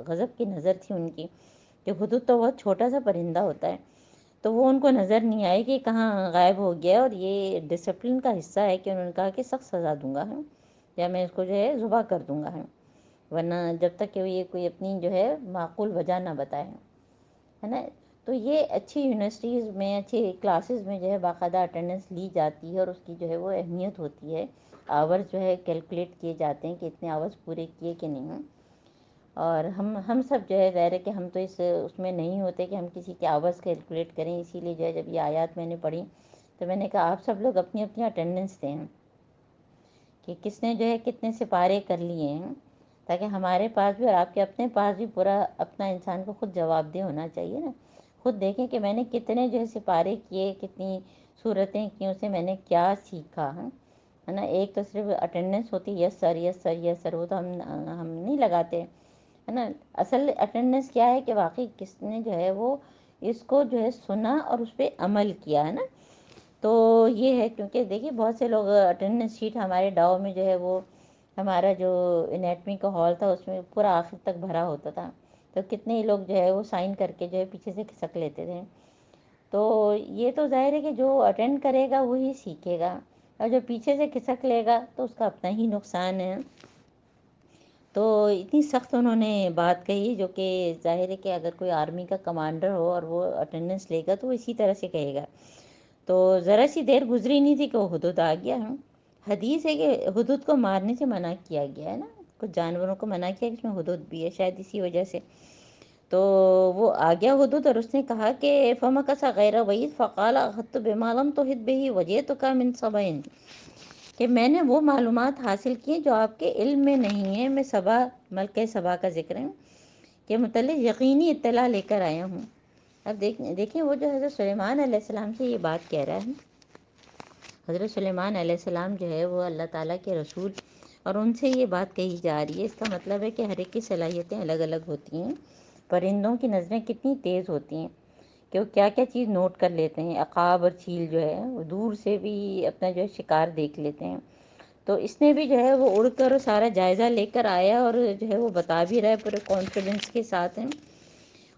غضب کی نظر تھی ان کی، کہ ہدہد تو بہت چھوٹا سا پرندہ ہوتا ہے، تو وہ ان کو نظر نہیں آئے کہ کہاں غائب ہو گیا. اور یہ ڈسپلن کا حصہ ہے کہ انہوں نے کہا کہ سخت سزا دوں گا یا میں اس کو جو ہے ذبح کر دوں گا، ورنہ جب تک کہ یہ کوئی اپنی جو ہے معقول وجہ نہ بتائے، ہے نا. تو یہ اچھی یونیورسٹیز میں، اچھی کلاسز میں جو ہے باقاعدہ اٹینڈنس لی جاتی ہے، اور اس کی جو ہے وہ اہمیت ہوتی ہے. آورز جو ہے کیلکولیٹ کیے جاتے ہیں کہ اتنے آورز پورے کیے کہ نہیں. اور ہم سب جو ہے ظاہر ہے کہ ہم تو اس میں نہیں ہوتے کہ ہم کسی کے آورز کیلکولیٹ کریں. اسی لیے جو ہے جب یہ آیات میں نے پڑھی تو میں نے کہا آپ سب لوگ اپنی اپنی اٹینڈنس دیں کہ کس نے جو ہے کتنے سپارے کر لیے ہیں، تاکہ ہمارے پاس بھی اور آپ کے اپنے پاس بھی پورا اپنا انسان کو خود جواب دہ ہونا چاہیے نا. خود دیکھیں کہ میں نے کتنے جو ہے سپارے کیے، کتنی صورتیں کی، اسے میں نے کیا سیکھا، ہے نا. ایک تو صرف اٹینڈنس ہوتی ہے، یس سر یس سر یس سر، وہ تو ہم نہیں لگاتے، ہے نا. اصل اٹینڈنس کیا ہے کہ واقعی کس نے جو ہے وہ اس کو جو ہے سنا اور اس پہ عمل کیا، ہے نا. تو یہ ہے، کیونکہ دیکھیے بہت سے لوگ اٹینڈنس شیٹ ہمارے ڈاؤ میں جو ہے وہ ہمارا جو انیٹمی کا ہال تھا اس میں پورا آخر تک بھرا ہوتا تھا، تو کتنے ہی لوگ جو ہے وہ سائن کر کے جو ہے پیچھے سے کھسک لیتے تھے. تو یہ تو ظاہر ہے کہ جو اٹینڈ کرے گا وہی سیکھے گا، اور جو پیچھے سے کھسک لے گا تو اس کا اپنا ہی نقصان ہے. تو اتنی سخت انہوں نے بات کہی، جو کہ ظاہر ہے کہ اگر کوئی آرمی کا کمانڈر ہو اور وہ اٹینڈنس لے گا تو وہ اسی طرح سے کہے گا. تو ذرا سی دیر گزری نہیں تھی کہ وہ ہدہد آ گیا. حدیث ہے کہ حدود کو مارنے سے منع کیا گیا ہے نا، کچھ جانوروں کو منع کیا کہ اس میں حدود بھی ہے، شاید اسی وجہ سے تو وہ آ گیا حدود، اور اس نے کہا کہ فمکث غیر بعید فقال اخذت بما لم تحط به وجئتک من سبأ، کہ میں نے وہ معلومات حاصل کی جو آپ کے علم میں نہیں ہے، میں سبا، ملکہ سبا کا ذکر ہے، کے متعلق یقینی اطلاع لے کر آیا ہوں۔ اب دیکھیں وہ جو حضرت سلیمان علیہ السلام سے یہ بات کہہ رہا ہے، حضرت سلیمان علیہ السلام جو ہے وہ اللہ تعالیٰ کے رسول، اور ان سے یہ بات کہی جا رہی ہے، اس کا مطلب ہے کہ ہر ایک کی صلاحیتیں الگ الگ ہوتی ہیں۔ پرندوں کی نظریں کتنی تیز ہوتی ہیں کہ وہ کیا کیا چیز نوٹ کر لیتے ہیں، عقاب اور چیل جو ہے وہ دور سے بھی اپنا جو ہے شکار دیکھ لیتے ہیں، تو اس نے بھی جو ہے وہ اڑ کر سارا جائزہ لے کر آیا، اور جو ہے وہ بتا بھی رہا ہے پورے کانفیڈنس کے ساتھ ہیں۔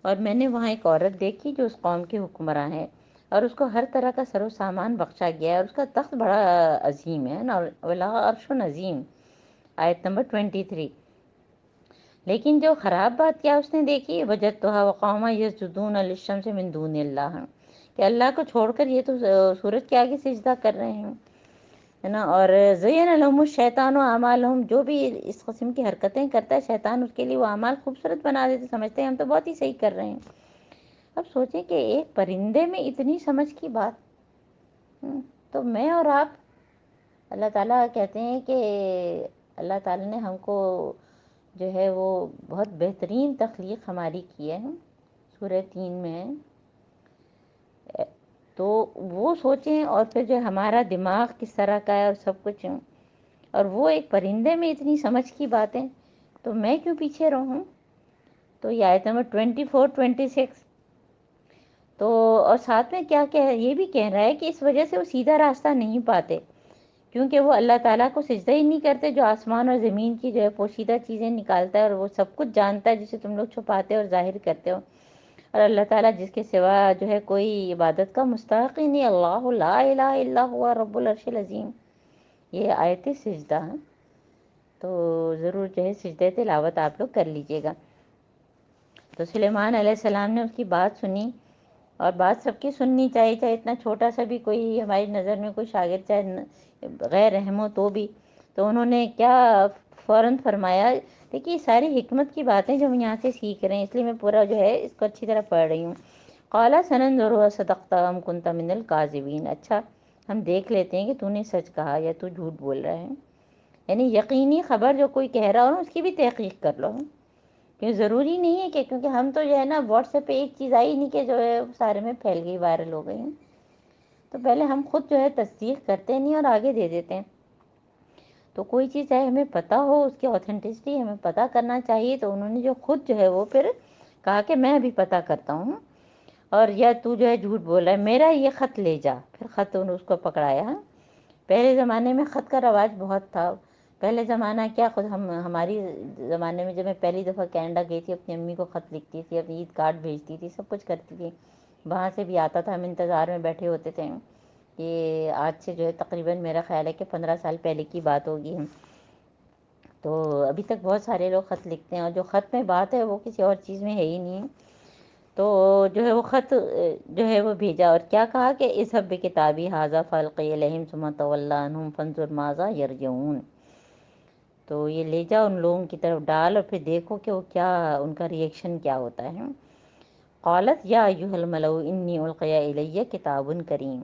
اور میں نے وہاں ایک عورت دیکھی جو اس قوم کی حکمراں ہے، اور اس کو ہر طرح کا سر و سامان بخشا گیا ہے، اور اس کا تخت بڑا عظیم ہے نا، وَلَهَا عَرْشٌ عظیم، آیت نمبر 23۔ لیکن جو خراب بات کیا اس نے دیکھی، وجدتها وقومها يسجدون للشمس من دون اللہ، کہ اللہ کو چھوڑ کر یہ تو سورج کے آگے سجدہ کر رہے ہیں، ہے نا۔ اور زین لهم الشیطان اعمالهم، جو بھی اس قسم کی حرکتیں کرتا ہے شیطان، اس کے لیے وہ اعمال خوبصورت بنا دیتے، سمجھتے ہیں ہم تو بہت ہی صحیح کر رہے ہیں۔ اب سوچیں کہ ایک پرندے میں اتنی سمجھ کی بات، تو میں اور آپ، اللہ تعالیٰ کہتے ہیں کہ اللہ تعالیٰ نے ہم کو جو ہے وہ بہت بہترین تخلیق ہماری کی ہے، سورہ 3 میں ہے، تو وہ سوچیں، اور پھر جو ہمارا دماغ کس طرح کا ہے اور سب کچھ، اور وہ ایک پرندے میں اتنی سمجھ کی باتیں، تو میں کیوں پیچھے رہوں۔ تو یہ آیت نمبر 24 26، تو اور ساتھ میں کیا کہ یہ بھی کہہ رہا ہے کہ اس وجہ سے وہ سیدھا راستہ نہیں پاتے، کیونکہ وہ اللہ تعالیٰ کو سجدہ ہی نہیں کرتے، جو آسمان اور زمین کی جو ہے پوشیدہ چیزیں نکالتا ہے، اور وہ سب کچھ جانتا ہے جسے تم لوگ چھپاتے اور ظاہر کرتے ہو، اور اللہ تعالیٰ جس کے سوا جو ہے کوئی عبادت کا مستحق ہی نہیں، اللہ لا الہ الا ہوا رب العرش العظیم، یہ آیت سجدہ ہے، تو ضرور جو ہے سجدہ تلاوت آپ لوگ کر لیجئے گا۔ تو سلیمان علیہ السلام نے اس کی بات سنی، اور بات سب کی سننی چاہیے، چاہے اتنا چھوٹا سا بھی کوئی ہماری نظر میں کوئی شاگرد چاہے غیر رحم ہو تو بھی، تو انہوں نے کیا فوراً فرمایا۔ دیکھیے یہ ساری حکمت کی باتیں جو ہم یہاں سے سیکھ رہے ہیں، اس لیے میں پورا جو ہے اس کو اچھی طرح پڑھ رہی ہوں۔ قال سننظر اصدقت ام کنت من الکاذبین، اچھا ہم دیکھ لیتے ہیں کہ تو نے سچ کہا یا تو جھوٹ بول رہا ہے، یعنی یقینی خبر جو کوئی کہہ رہا ہو اس کی بھی تحقیق کر لو، کہ ضروری نہیں ہے کہ کیونکہ ہم تو جو ہے نا واٹس ایپ پہ ایک چیز آئی نہیں کہ جو ہے سارے میں پھیل گئی، وائرل ہو گئی ہیں، تو پہلے ہم خود جو ہے تصدیق کرتے نہیں اور آگے دے دیتے ہیں۔ تو کوئی چیز چاہے ہمیں پتہ ہو اس کی اوتھینٹسٹی ہمیں پتہ کرنا چاہیے، تو انہوں نے جو خود جو ہے وہ پھر کہا کہ میں ابھی پتہ کرتا ہوں، اور یا تو جو ہے جھوٹ بول رہا ہے، میرا یہ خط لے جا، پھر خط انہوں اس کو پکڑایا۔ پہلے زمانے میں خط کا رواج بہت تھا، پہلے زمانہ کیا، خود ہماری زمانے میں جب میں پہلی دفعہ کینیڈا گئی تھی اپنی امی کو خط لکھتی تھی، اپنی عید کارڈ بھیجتی تھی، سب کچھ کرتی تھی، وہاں سے بھی آتا تھا، ہم انتظار میں بیٹھے ہوتے تھے، یہ آج سے جو ہے تقریباً میرا خیال ہے کہ 15 سال پہلے کی بات ہوگی، تو ابھی تک بہت سارے لوگ خط لکھتے ہیں، اور جو خط میں بات ہے وہ کسی اور چیز میں ہے ہی نہیں، تو جو ہے وہ خط جو ہے وہ بھیجا، اور کیا کہا کہ اذهب بکتابی ھذا فالقی الیہم ثم تول عنہم فانظر ماذا یرجعون، تو یہ لے جا ان لوگوں کی طرف ڈال، اور پھر دیکھو کہ وہ کیا ان کا ریئیکشن کیا ہوتا ہے۔ قالت یا ایھا الملأ انی القی الی کتاب کریم،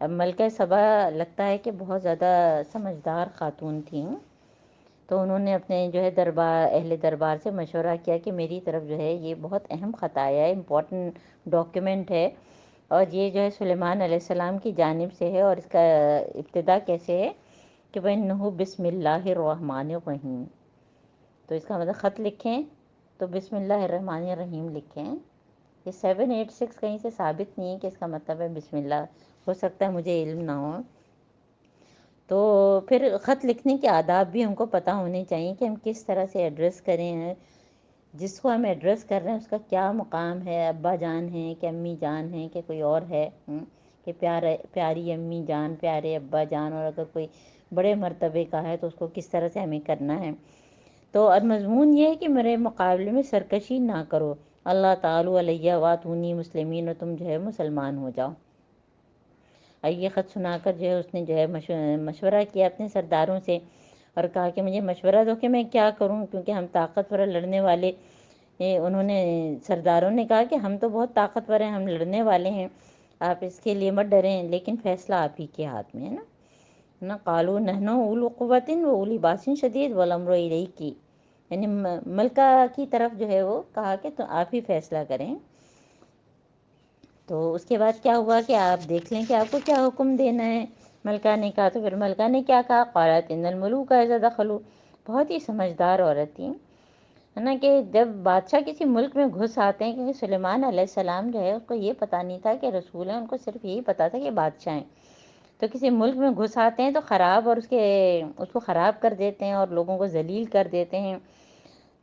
اب ملکہ سبا لگتا ہے کہ بہت زیادہ سمجھدار خاتون تھیں، تو انہوں نے اپنے جو ہے اہل دربار سے مشورہ کیا کہ میری طرف جو ہے یہ بہت اہم خط آیا ہے، امپورٹنٹ ڈاکیومنٹ ہے، اور یہ جو ہے سلیمان علیہ السلام کی جانب سے ہے، اور اس کا ابتدا کیسے ہے کہ وَإِنَّهُ بسم اللہ الرحمن الرحیم، تو اس کا مطلب خط لکھیں تو بسم اللہ الرحمن الرحیم لکھیں، یہ 786 کہیں سے ثابت نہیں ہے کہ اس کا مطلب ہے بسم اللہ، ہو سکتا ہے مجھے علم نہ ہو۔ تو پھر خط لکھنے کے آداب بھی ہم کو پتہ ہونے چاہیے کہ ہم کس طرح سے ایڈریس کریں ہیں، جس کو ہم ایڈریس کر رہے ہیں اس کا کیا مقام ہے، ابا جان ہیں کہ امی جان ہیں کہ کوئی اور ہے، کہ پیاری امی جان، پیارے ابا جان، اور اگر کوئی بڑے مرتبے کا ہے تو اس کو کس طرح سے ہمیں کرنا ہے۔ تو اور مضمون یہ ہے کہ میرے مقابلے میں سرکشی نہ کرو، اللہ تعالی علیہ واتونی مسلمین، اور تم جو ہے مسلمان ہو جاؤ۔ اور یہ خط سنا کر جو ہے اس نے جو ہے مشورہ کیا اپنے سرداروں سے اور کہا کہ مجھے مشورہ دو کہ میں کیا کروں، کیونکہ ہم طاقتور لڑنے والے، انہوں نے سرداروں نے کہا کہ ہم تو بہت طاقتور ہیں، ہم لڑنے والے ہیں، آپ اس کے لیے مت ڈریں، لیکن فیصلہ آپ ہی کے ہاتھ میں ہے نا قالوا نحن اولو قوت و اولی باس شدید والامر الیک، یعنی ملکہ کی طرف جو ہے وہ کہا کہ تو آپ ہی فیصلہ کریں۔ تو اس کے بعد کیا ہوا کہ آپ دیکھ لیں کہ آپ کو کیا حکم دینا ہے۔ ملکہ نے کہا، تو پھر ملکہ نے کیا کہا، قالت ان الملوک اذا دخلوا، بہت ہی سمجھدار عورت تھی، ہے نا، کہ جب بادشاہ کسی ملک میں گھس آتے ہیں، کیونکہ سلیمان علیہ السلام جو ہے اس کو یہ پتہ نہیں تھا کہ رسول ہیں، ان کو صرف یہی پتہ تھا کہ بادشاہ ہیں، تو کسی ملک میں گھس آتے ہیں تو خراب اور اس کو خراب کر دیتے ہیں اور لوگوں کو ذلیل کر دیتے ہیں۔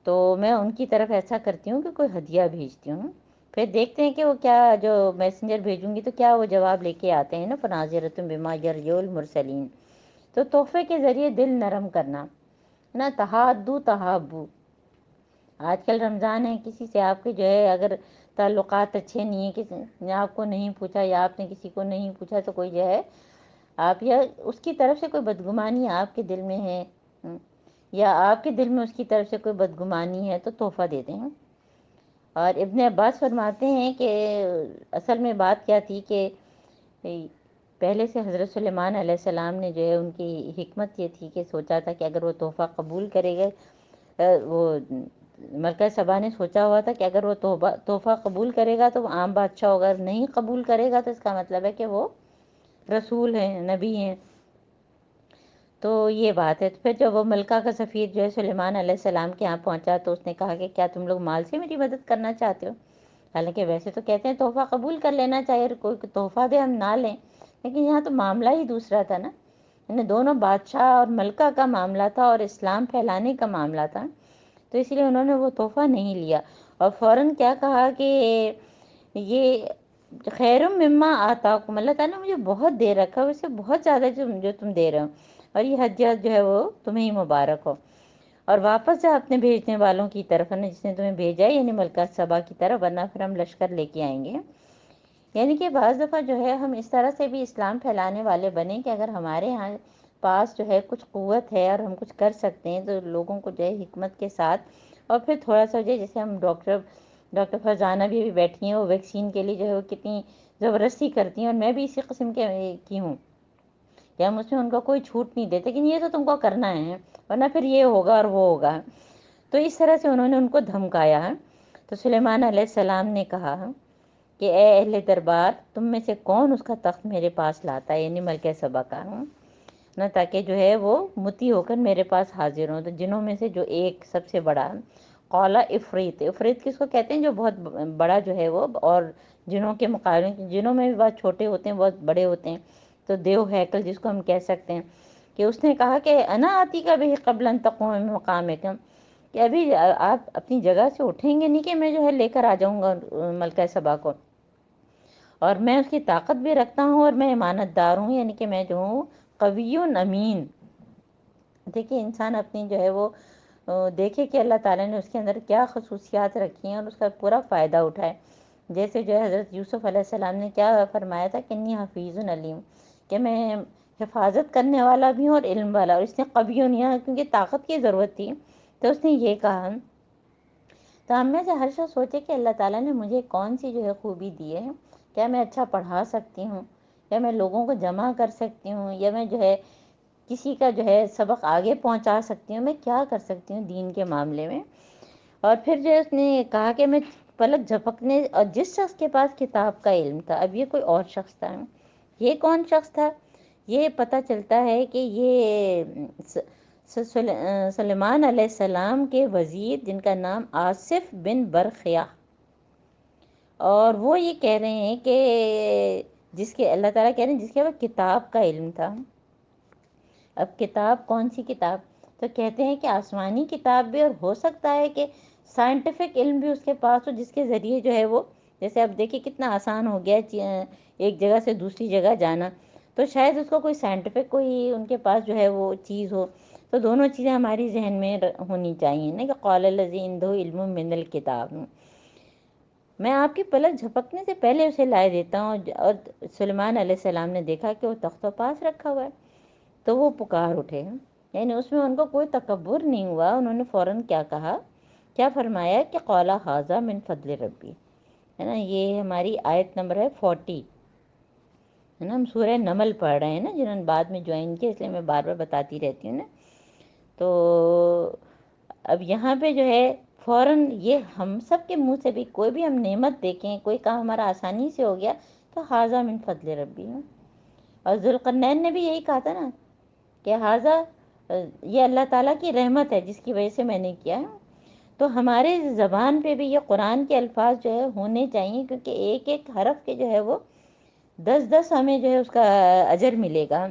تو میں ان کی طرف ایسا کرتی ہوں کہ کوئی ہدیہ بھیجتی ہوں، پھر دیکھتے ہیں کہ وہ کیا، جو میسنجر بھیجوں گی تو کیا وہ جواب لے کے آتے ہیں نا، فناظرۃ بما یرجع المرسلین، تو تحفے کے ذریعے دل نرم کرنا نا، تحادو تحابو۔ آج کل رمضان ہے، کسی سے آپ کے جو ہے اگر تعلقات اچھے نہیں ہیں، کسی نے آپ کو نہیں پوچھا یا آپ نے کسی کو نہیں پوچھا، تو کوئی جو ہے آپ یا اس کی طرف سے کوئی بدگمانی آپ کے دل میں ہے یا آپ کے دل میں اس کی طرف سے کوئی بدگمانی ہے تو تحفہ دے دیں۔ اور ابن عباس فرماتے ہیں کہ اصل میں بات کیا تھی کہ پہلے سے حضرت سلیمان علیہ السلام نے جو ہے ان کی حکمت یہ تھی کہ سوچا تھا کہ اگر وہ تحفہ قبول کرے گا، وہ ملکہ سبا نے سوچا ہوا تھا کہ اگر وہ تحفہ قبول کرے گا تو وہ عام بادشاہ ہوگا، اگر نہیں قبول کرے گا تو اس کا مطلب ہے کہ وہ رسول ہیں، نبی ہیں۔ تو یہ بات ہے۔ تو پھر جب وہ ملکہ کا سفیر جو ہے سلیمان علیہ السلام کے یہاں پہنچا تو اس نے کہا کہ کیا تم لوگ مال سے میری مدد کرنا چاہتے ہو؟ حالانکہ ویسے تو کہتے ہیں تحفہ قبول کر لینا چاہیے، کوئی تحفہ دے ہم نہ لیں، لیکن یہاں تو معاملہ ہی دوسرا تھا نا، یعنی دونوں بادشاہ اور ملکہ کا معاملہ تھا اور اسلام پھیلانے کا معاملہ تھا، تو اس لیے انہوں نے وہ تحفہ نہیں لیا اور فوراً کیا کہا کہ یہ خیر مما آتاکم، اللہ تعالیٰ نے مجھے بہت دے رکھا ہے، اس سے بہت زیادہ جو تم دے رہے ہو، اور یہ ہدیہ جو ہے وہ تمہیں ہی مبارک ہو، اور واپس جا اپنے بھیجنے والوں کی طرف، ہے نا، جس نے تمہیں بھیجا ہے، یعنی ملکہ سبا کی طرف، ورنہ پھر ہم لشکر لے کے آئیں گے۔ یعنی کہ بعض دفعہ جو ہے ہم اس طرح سے بھی اسلام پھیلانے والے بنیں کہ اگر ہمارے ہاں پاس جو ہے کچھ قوت ہے اور ہم کچھ کر سکتے ہیں تو لوگوں کو جو ہے حکمت کے ساتھ، اور پھر تھوڑا سا جو ہے جیسے ہم ڈاکٹر فرزانہ بھی بیٹھی ہیں، وہ ویکسین کے لیے جو ہے وہ کتنی زبردستی کرتی ہیں، اور میں بھی اسی قسم کی ہوں کہ ہم اس میں ان کو کوئی چھوٹ نہیں دیتے، لیکن یہ تو تم کو کرنا ہے ورنہ پھر یہ ہوگا اور وہ ہوگا، تو اس طرح سے انہوں نے ان کو دھمکایا ہے۔ تو سلیمان علیہ السلام نے کہا کہ اے اہل دربار، تم میں سے کون اس کا تخت میرے پاس لاتا ہے، یعنی ملکہ سبا کا، نہ، تاکہ جو ہے وہ متی ہو کر میرے پاس حاضر ہوں۔ تو جنوں میں سے جو ایک سب سے بڑا، قالا افریت، افریت کس کو کہتے ہیں جو بہت بڑا جو ہے وہ، اور جنوں کے مقابلے جنوں میں بھی بہت چھوٹے ہوتے ہیں، بہت بڑے ہوتے ہیں، تو دیو ہیکل جس کو ہم کہہ سکتے ہیں، کہ اس نے کہا کہ انا آتی کا بھی قبل ان تقوم من مقامکم، کہ ابھی آپ اپنی جگہ سے اٹھیں گے نہیں کہ میں جو ہے لے کر آ جاؤں گا ملکہ سبا کو، اور میں اس کی طاقت بھی رکھتا ہوں اور میں امانت دار ہوں، یعنی کہ میں جو ہوں قوی امین۔ دیکھیں انسان اپنی جو ہے وہ دیکھے کہ اللہ تعالیٰ نے اس کے اندر کیا خصوصیات رکھی ہیں اور اس کا پورا فائدہ اٹھائے۔ جیسے جو ہے حضرت یوسف علیہ السلام نے کیا فرمایا تھا کہ انی حفیظ علیم، کہ میں حفاظت کرنے والا بھی ہوں اور علم والا، اور اس نے قوی یہاں کیونکہ طاقت کی ضرورت تھی تو اس نے یہ کہا۔ تو ہم میں سے ہر شخص سوچے کہ اللہ تعالیٰ نے مجھے کون سی جو ہے خوبی دی ہے، کیا میں اچھا پڑھا سکتی ہوں، یا میں لوگوں کو جمع کر سکتی ہوں، یا میں جو ہے کسی کا جو ہے سبق آگے پہنچا سکتی ہوں، میں کیا کر سکتی ہوں دین کے معاملے میں۔ اور پھر جو اس نے کہا کہ میں پلک جھپکنے، اور جس شخص کے پاس کتاب کا علم تھا، اب یہ کوئی اور شخص تھا، یہ کون شخص تھا؟ یہ پتہ چلتا ہے کہ یہ سلیمان علیہ السلام کے وزیر جن کا نام آصف بن برخیا، اور وہ یہ کہہ رہے ہیں کہ جس کے اللہ تعالیٰ کہہ رہے ہیں جس کے وہ کتاب کا علم تھا۔ اب کتاب کون سی کتاب؟ تو کہتے ہیں کہ آسمانی کتاب بھی، اور ہو سکتا ہے کہ سائنٹیفک علم بھی اس کے پاس ہو، جس کے ذریعے جو ہے وہ، جیسے اب دیکھیں کتنا آسان ہو گیا ایک جگہ سے دوسری جگہ جانا، تو شاید اس کو کوئی سائنٹیفک کوئی ان کے پاس جو ہے وہ چیز ہو، تو دونوں چیزیں ہماری ذہن میں ہونی چاہیے نا، کہ قال الذی عنده علم من الکتاب، میں آپ کی پلک جھپکنے سے پہلے اسے لائے دیتا ہوں۔ اور سلیمان علیہ السلام نے دیکھا کہ وہ تخت و پاس رکھا ہوا ہے، تو وہ پکار اٹھے، یعنی اس میں ان کو کوئی تکبر نہیں ہوا۔ انہوں نے فوراً کیا کہا، کیا فرمایا کہ قال ھذا من فضل ربی، ہے نا، یہ ہماری آیت نمبر ہے 40، ہے نا، ہم سورہ نمل پڑھ رہے ہیں نا، جنہوں نے بعد میں جوائن کیا، اس لیے میں بار بار بتاتی رہتی ہوں نا۔ تو اب یہاں پہ جو ہے فوراً یہ ہم سب کے منہ سے بھی کوئی بھی ہم نعمت دیکھیں، کوئی کام ہمارا آسانی سے ہو گیا تو ھذا من فضل ربی ہے۔ اور ذوالقرنین نے بھی یہی کہا تھا نا کہ ھذا، یہ اللہ تعالیٰ کی رحمت ہے جس کی وجہ سے میں نے کیا ہے۔ تو ہمارے زبان پہ بھی یہ قرآن کے الفاظ جو ہے ہونے چاہیے، کیونکہ ایک ایک حرف کے جو ہے وہ 10 ہمیں جو ہے اس کا اجر ملے گا۔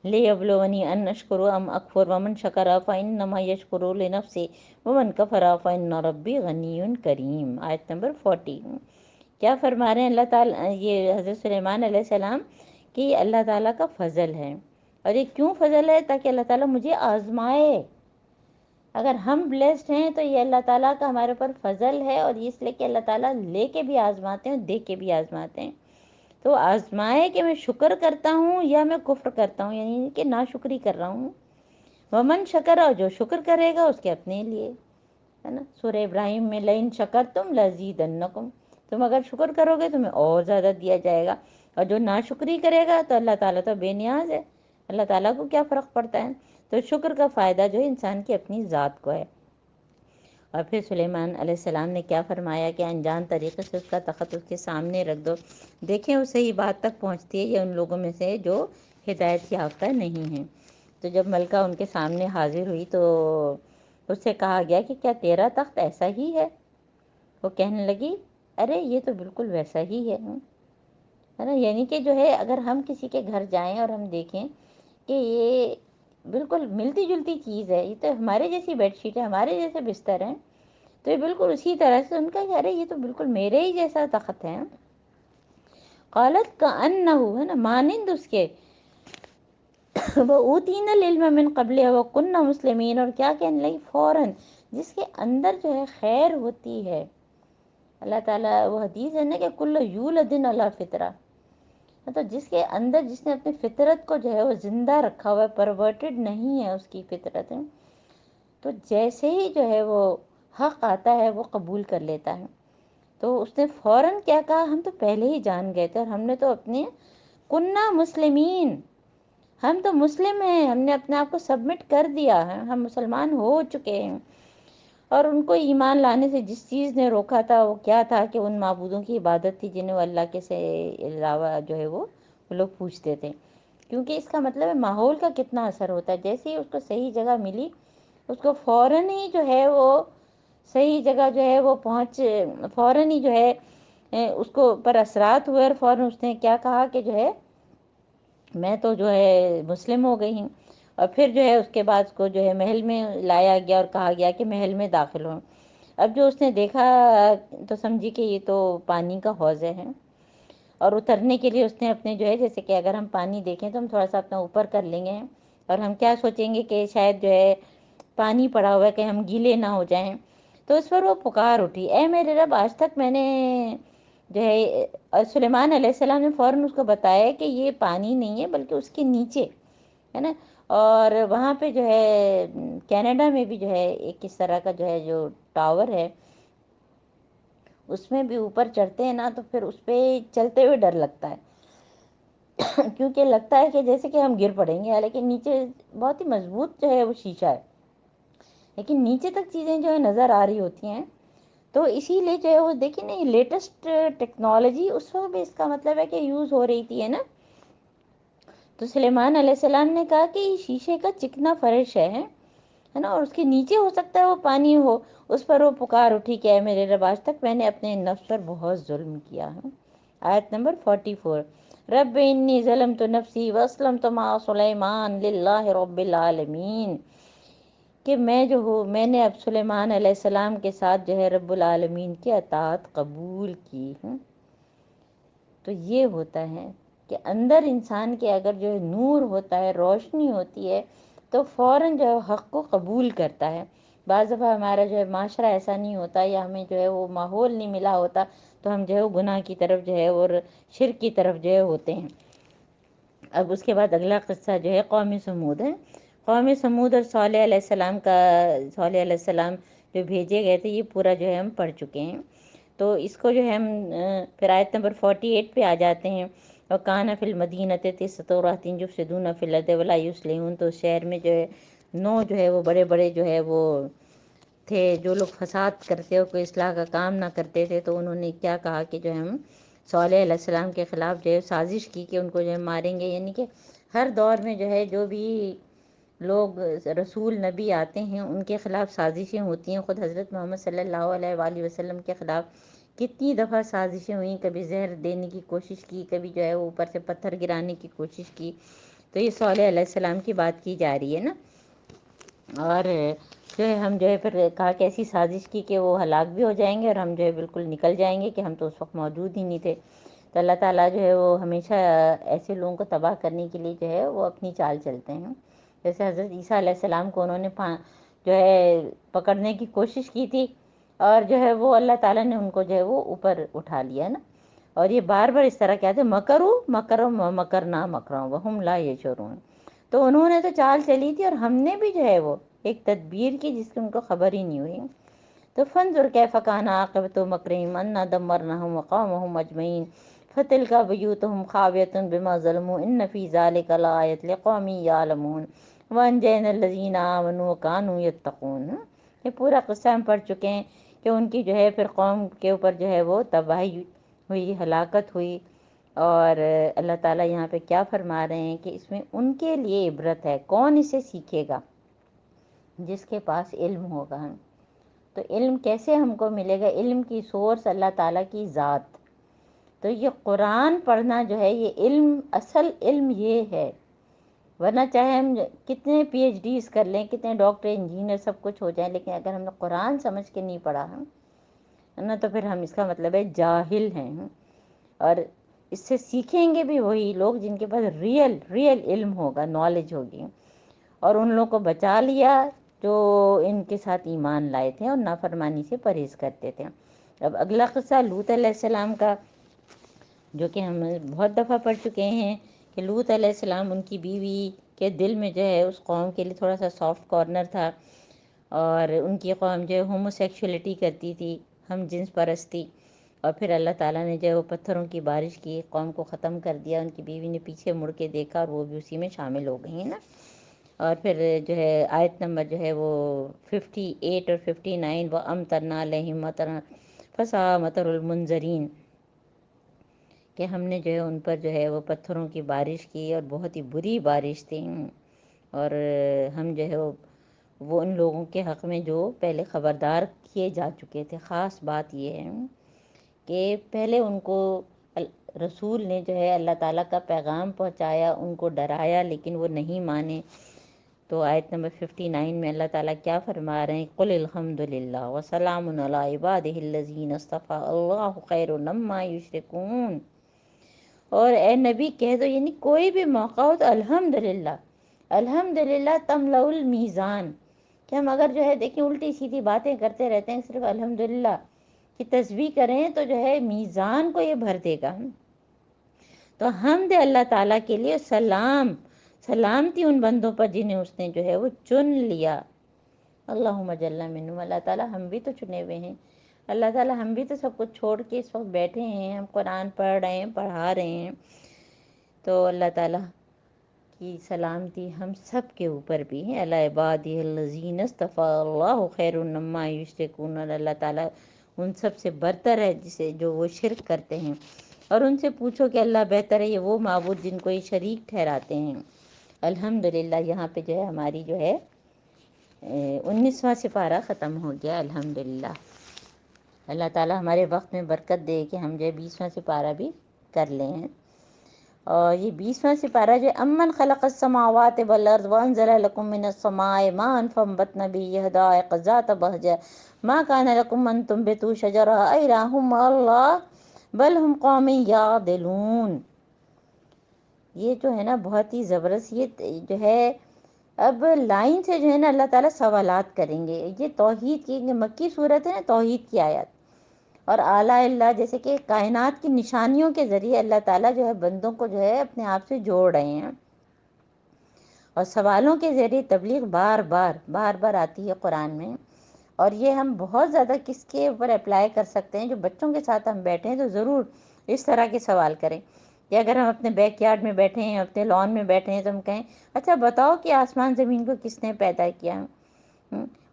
لِيَبْلُوَنِي أَنْ أَشْكُرَ أَمْ أَكْفُرَ وَمَنْ شَكَرَ فَإِنَّمَا يَشْكُرُ لِنَفْسِهِ وَمَنْ كَفَرَ فَإِنَّ رَبِّي غَنِيٌّ كَرِيمٌ، آیت نمبر 40۔ کیا فرما رہے ہیں اللہ تعالیٰ، یہ حضرت سلیمان علیہ السلام، کہ یہ اللہ تعالیٰ کا فضل ہے۔ اور یہ کیوں فضل ہے؟ تاکہ اللہ تعالیٰ مجھے آزمائے۔ اگر ہم بلیسڈ ہیں تو یہ اللہ تعالیٰ کا ہمارے اوپر فضل ہے، اور اس لیے کہ اللہ تعالیٰ لے کے بھی آزماتے ہیں، دے کے بھی آزماتے ہیں۔ تو آزمائے کہ میں شکر کرتا ہوں یا میں کفر کرتا ہوں، یعنی کہ ناشکری کر رہا ہوں۔ ومن شکر، اور جو شکر کرے گا اس کے اپنے لیے، ہے نا۔ سورہ ابراہیم میں لئن شکرتم لازیدنکم، تم اگر شکر کرو گے تمہیں اور زیادہ دیا جائے گا، اور جو ناشکری کرے گا تو اللہ تعالیٰ تو بے نیاز ہے، اللہ تعالیٰ کو کیا فرق پڑتا ہے۔ تو شکر کا فائدہ جو ہے انسان کی اپنی ذات کو ہے۔ اور پھر سلیمان علیہ السلام نے کیا فرمایا کہ انجان طریقے سے اس کا تخت اس کے سامنے رکھ دو۔ دیکھیں وہ صحیح بات تک پہنچتی ہے، یہ ان لوگوں میں سے جو ہدایت یافتہ نہیں ہیں۔ تو جب ملکہ ان کے سامنے حاضر ہوئی تو اس سے کہا گیا کہ کیا تیرا تخت ایسا ہی ہے؟ وہ کہنے لگی ارے یہ تو بالکل ویسا ہی ہے نا۔ یعنی کہ جو ہے اگر ہم کسی کے گھر جائیں اور ہم دیکھیں کہ یہ بالکل ملتی جلتی چیز ہے، یہ تو ہمارے جیسی بیڈ شیٹ ہے، ہمارے جیسے بستر ہیں، تو یہ بالکل اسی طرح سے ان کا کہ ارے یہ تو بالکل میرے ہی جیسا تخت ہے۔ قالت کأنہ، ہے نا، مانند اس کے، وہ اوتینا العلم من قبل وکنا مسلمین، اور کیا کہنے لگی فوراً، جس کے اندر جو ہے خیر ہوتی ہے۔ اللہ تعالیٰ، وہ حدیث ہے نا کہ کل یولد علی فطرہ، مطلب جس کے اندر، جس نے اپنی فطرت کو جو ہے وہ زندہ رکھا ہوا ہے، پرورٹڈ نہیں ہے اس کی فطرت ہے، تو جیسے ہی جو ہے وہ حق آتا ہے وہ قبول کر لیتا ہے۔ تو اس نے فوراً کیا کہا، ہم تو پہلے ہی جان گئے تھے، اور ہم نے تو اپنے کننا مسلمین، ہم تو مسلم ہیں، ہم نے اپنے آپ کو سبمٹ کر دیا ہے، ہم مسلمان ہو چکے ہیں۔ اور ان کو ایمان لانے سے جس چیز نے روکا تھا وہ کیا تھا کہ ان معبودوں کی عبادت تھی جنہیں وہ اللہ کے سے علاوہ جو ہے وہ لوگ پوچھتے تھے۔ کیونکہ اس کا مطلب ہے ماحول کا کتنا اثر ہوتا ہے، جیسے ہی اس کو صحیح جگہ ملی اس کو فوراً ہی جو ہے وہ صحیح جگہ جو ہے وہ پہنچ، فوراً ہی جو ہے اس کو پر اثرات ہوئے، اور فوراً اس نے کیا کہا کہ جو ہے میں تو جو ہے مسلم ہو گئی ہوں۔ اور پھر جو ہے اس کے بعد اس کو جو ہے محل میں لایا گیا اور کہا گیا کہ محل میں داخل ہوں۔ اب جو اس نے دیکھا تو سمجھی کہ یہ تو پانی کا حوض ہے، اور اترنے کے لیے اس نے اپنے جو ہے، جیسے کہ اگر ہم پانی دیکھیں تو ہم تھوڑا سا اپنا اوپر کر لیں گے، اور ہم کیا سوچیں گے کہ شاید جو ہے پانی پڑا ہوا ہے کہ ہم گیلے نہ ہو جائیں۔ تو اس پر وہ پکار اٹھی، اے میرے رب، آج تک میں نے جو ہے، اور سلیمان علیہ السلام نے فوراً اس کو بتایا کہ یہ پانی نہیں ہے بلکہ اس کے نیچے ہے نا۔ اور وہاں پہ جو ہے کینیڈا میں بھی جو ہے ایک اس طرح کا جو ہے جو ٹاور ہے، اس میں بھی اوپر چڑھتے ہیں نا تو پھر اس پہ چلتے ہوئے ڈر لگتا ہے، کیونکہ لگتا ہے کہ جیسے کہ ہم گر پڑیں گے، لیکن نیچے بہت ہی مضبوط جو ہے وہ شیشہ ہے، لیکن نیچے تک چیزیں جو ہے نظر آ رہی ہوتی ہیں۔ تو اسی لیے جو ہے وہ دیکھیں نا، لیٹسٹ ٹیکنالوجی اس وقت بھی اس کا مطلب ہے کہ یوز ہو رہی تھی، ہے نا۔ تو سلیمان علیہ السلام نے کہا کہ یہ شیشے کا چکنا فرش ہے نا، اور اس کے نیچے ہو سکتا ہے وہ پانی ہو۔ اس پر وہ پکار اٹھی کہ اے میرے رب، آج تک میں نے اپنے نفس پر بہت ظلم کیا ہے۔ آیت نمبر 44، رب انی ظلمت نفسی واسلمت مع سلیمان للہ رب العالمین، کہ میں جو ہوں، میں نے اب سلیمان علیہ السلام کے ساتھ جو ہے رب العالمین کی اطاعت قبول کی ہوں۔ تو یہ ہوتا ہے کہ اندر انسان کے اگر جو ہے نور ہوتا ہے، روشنی ہوتی ہے، تو فوراً جو ہے حق کو قبول کرتا ہے۔ بعض دفعہ ہمارا جو ہے معاشرہ ایسا نہیں ہوتا یا ہمیں جو ہے وہ ماحول نہیں ملا ہوتا تو ہم جو ہے وہ گناہ کی طرف جو ہے اور شرک کی طرف جو ہے ہوتے ہیں۔ اب اس کے بعد اگلا قصہ جو ہے قوم سمود ہے۔ قوم سمود اور صالح علیہ السلام کا، صالح علیہ السلام جو بھیجے گئے تھے، یہ پورا جو ہے ہم پڑھ چکے ہیں۔ تو اس کو جو ہے ہم پھر آیت نمبر 48 پہ آ جاتے ہیں۔ وَكَانَ فِي الْمَدِينَةِ تِسْعَةُ رَهْطٍ يُفْسِدُونَ فِي الْأَرْضِ وَلَا يُصْلِحُونَ، تو شہر میں جو ہے 9 جو ہے وہ بڑے بڑے جو ہے وہ تھے جو لوگ فساد کرتے ہو، کوئی اصلاح کا کام نہ کرتے تھے، تو انہوں نے کیا کہا کہ جو ہم صالح علیہ السلام کے خلاف جو ہے سازش کی کہ ان کو جو ہے ماریں گے۔ یعنی کہ ہر دور میں جو ہے جو بھی لوگ رسول نبی آتے ہیں ان کے خلاف سازشیں ہوتی ہیں۔ خود حضرت محمد صلی اللہ علیہ وآلہ وسلم کے خلاف کتنی دفعہ سازشیں ہوئیں، کبھی زہر دینے کی کوشش کی، کبھی جو ہے اوپر سے پتھر گرانے کی کوشش کی۔ تو یہ صالح علیہ السلام کی بات کی جا رہی ہے نا۔ اور جو ہے ہم جو ہے پھر کہا کہ ایسی سازش کی کہ وہ ہلاک بھی ہو جائیں گے اور ہم جو ہے بالکل نکل جائیں گے، کہ ہم تو اس وقت موجود ہی نہیں تھے۔ تو اللہ تعالیٰ جو ہے وہ ہمیشہ ایسے لوگوں کو تباہ کرنے کے لیے جو ہے وہ اپنی چال چلتے ہیں۔ جیسے حضرت عیسیٰ علیہ السلام کو انہوں نے جو ہے پکڑنے کی کوشش کی تھی، اور جو ہے وہ اللہ تعالیٰ نے ان کو جو ہے وہ اوپر اٹھا لیا نا۔ اور یہ بار بار اس طرح کہتے ہیں مکرو مکرم مکرنا مکرم وہم لا یشعرون۔ تو انہوں نے تو چال چلی تھی اور ہم نے بھی جو ہے وہ ایک تدبیر کی جس کی ان کو خبر ہی نہیں ہوئی۔ تو فانظر کیف کان عاقبۃ مکرہم انا دمرناہم وقومہم اجمعین فتلک بیوتہم خاویۃ بما ظلموا ان فی ذلک لآیۃ لقوم یعلمون وانجینا الذین آمنوا وکانوا یتقون۔ یہ پورا قصہ ہم پڑھ چکے ہیں کہ ان کی جو ہے پھر قوم کے اوپر جو ہے وہ تباہی ہوئی، ہلاکت ہوئی۔ اور اللہ تعالیٰ یہاں پہ کیا فرما رہے ہیں کہ اس میں ان کے لیے عبرت ہے۔ کون اسے سیکھے گا؟ جس کے پاس علم ہوگا۔ تو علم کیسے ہم کو ملے گا؟ علم کی سورس اللہ تعالیٰ کی ذات۔ تو یہ قرآن پڑھنا جو ہے یہ علم، اصل علم یہ ہے۔ ورنہ چاہے ہم کتنے پی ایچ ڈیز کر لیں، کتنے ڈاکٹر انجینئر سب کچھ ہو جائیں، لیکن اگر ہم نے قرآن سمجھ کے نہیں پڑھا نا تو پھر ہم اس کا مطلب ہے جاہل ہیں۔ اور اس سے سیکھیں گے بھی وہی لوگ جن کے پاس ریئل علم ہوگا، نالج ہوگی۔ اور ان لوگوں کو بچا لیا جو ان کے ساتھ ایمان لائے تھے اور نافرمانی سے پرہیز کرتے تھے۔ اب اگلا قصہ لوط علیہ السلام کا، جو کہ ہم بہت دفعہ پڑھ چکے ہیں کہ لوط علیہ السلام ان کی بیوی کے دل میں جو ہے اس قوم کے لیے تھوڑا سا سافٹ کارنر تھا، اور ان کی قوم جو ہے ہومو سیکشولیٹی کرتی تھی، ہم جنس پرستی۔ اور پھر اللہ تعالیٰ نے جو ہے وہ پتھروں کی بارش کی، قوم کو ختم کر دیا۔ ان کی بیوی نے پیچھے مڑ کے دیکھا اور وہ بھی اسی میں شامل ہو گئی ہیں نا۔ اور پھر جو ہے آیت نمبر جو ہے وہ 58 اور 59، وَأَمْطَرْنَا عَلَيْهِمْ مَطَرًا فَسَاءَ مَطَرُ الْمُنذَرِينَ، کہ ہم نے جو ہے ان پر جو ہے وہ پتھروں کی بارش کی اور بہت ہی بری بارش تھی۔ اور ہم جو ہے وہ ان لوگوں کے حق میں جو پہلے خبردار کیے جا چکے تھے۔ خاص بات یہ ہے کہ پہلے ان کو رسول نے جو ہے اللہ تعالیٰ کا پیغام پہنچایا، ان کو ڈرایا، لیکن وہ نہیں مانے۔ تو آیت نمبر 59 میں اللہ تعالیٰ کیا فرما رہے ہیں؟ قُلِ الْحَمْدُ لِلَّهِ وَسَلَامٌ عَلَىٰ عِبَادِهِ الَّذِينَ اصْطَفَىٰ اللَّهُ خَيْرٌ عَمَّا يُشْرِكُونَ۔ اور اے نبی کہہ دو، یعنی کوئی بھی موقع ہو تو الحمدللہ، الحمدللہ تملأ المیزان، کہ ہم اگر جو ہے دیکھیں الٹی سیدھی باتیں کرتے رہتے ہیں، صرف الحمدللہ کی تسبیح کریں تو جو ہے میزان کو یہ بھر دے گا۔ تو حمد اللہ تعالیٰ کے لیے، سلامتی ان بندوں پر جنہیں اس نے جو ہے وہ چن لیا۔ اللہم اجعلنا منہم۔ اللہ تعالیٰ ہم بھی تو چنے ہوئے ہیں، اللہ تعالیٰ ہم بھی تو سب کچھ چھوڑ کے اس وقت بیٹھے ہیں، ہم قرآن پڑھ رہے ہیں، پڑھا رہے ہیں۔ تو اللہ تعالیٰ کی سلامتی ہم سب کے اوپر بھی ہے۔ علی عبادہ الذین اصطفیٰ اللہ خیر مما یشرکون۔ اللہ تعالیٰ ان سب سے برتر ہے جسے جو وہ شرک کرتے ہیں، اور ان سے پوچھو کہ اللہ بہتر ہے، یہ وہ معبود جن کو یہ شریک ٹھہراتے ہیں۔ الحمدللہ یہاں پہ جو ہے ہماری جو ہے 19واں سپارہ ختم ہو گیا الحمدللہ۔ اللہ تعالیٰ ہمارے وقت میں برکت دے کہ ہم جو ہے 20واں سپارہ بھی کر لیں۔ اور یہ 20واں سپارہ جو امن خلق السماوات والارض وانزل لکم من السماء ماء فانبتنا به حدائق ذات بہجہ ما کان لکم ان تنبتوا شجرها اإلہ مع اللہ بل ہم قوم یعدلون۔ یہ جو ہے نا بہت ہی زبردست، یہ جو ہے اب لائن سے جو ہے نا اللہ تعالیٰ سوالات کریں گے. یہ توحید کی مکی صورت ہے نا، توحید کی آیات. اور اعلیٰ اللہ جیسے کہ کائنات کی نشانیوں کے ذریعے اللہ تعالیٰ جو ہے بندوں کو جو ہے اپنے آپ سے جوڑ رہے ہیں. اور سوالوں کے ذریعے تبلیغ بار بار آتی ہے قرآن میں. اور یہ ہم بہت زیادہ کس کے اوپر اپلائی کر سکتے ہیں؟ جو بچوں کے ساتھ ہم بیٹھے ہیں تو ضرور اس طرح کے سوال کریں. کہ اگر ہم اپنے بیک یارڈ میں بیٹھے ہیں، اپنے لان میں بیٹھے ہیں، تو ہم کہیں اچھا بتاؤ کہ آسمان زمین کو کس نے پیدا کیا؟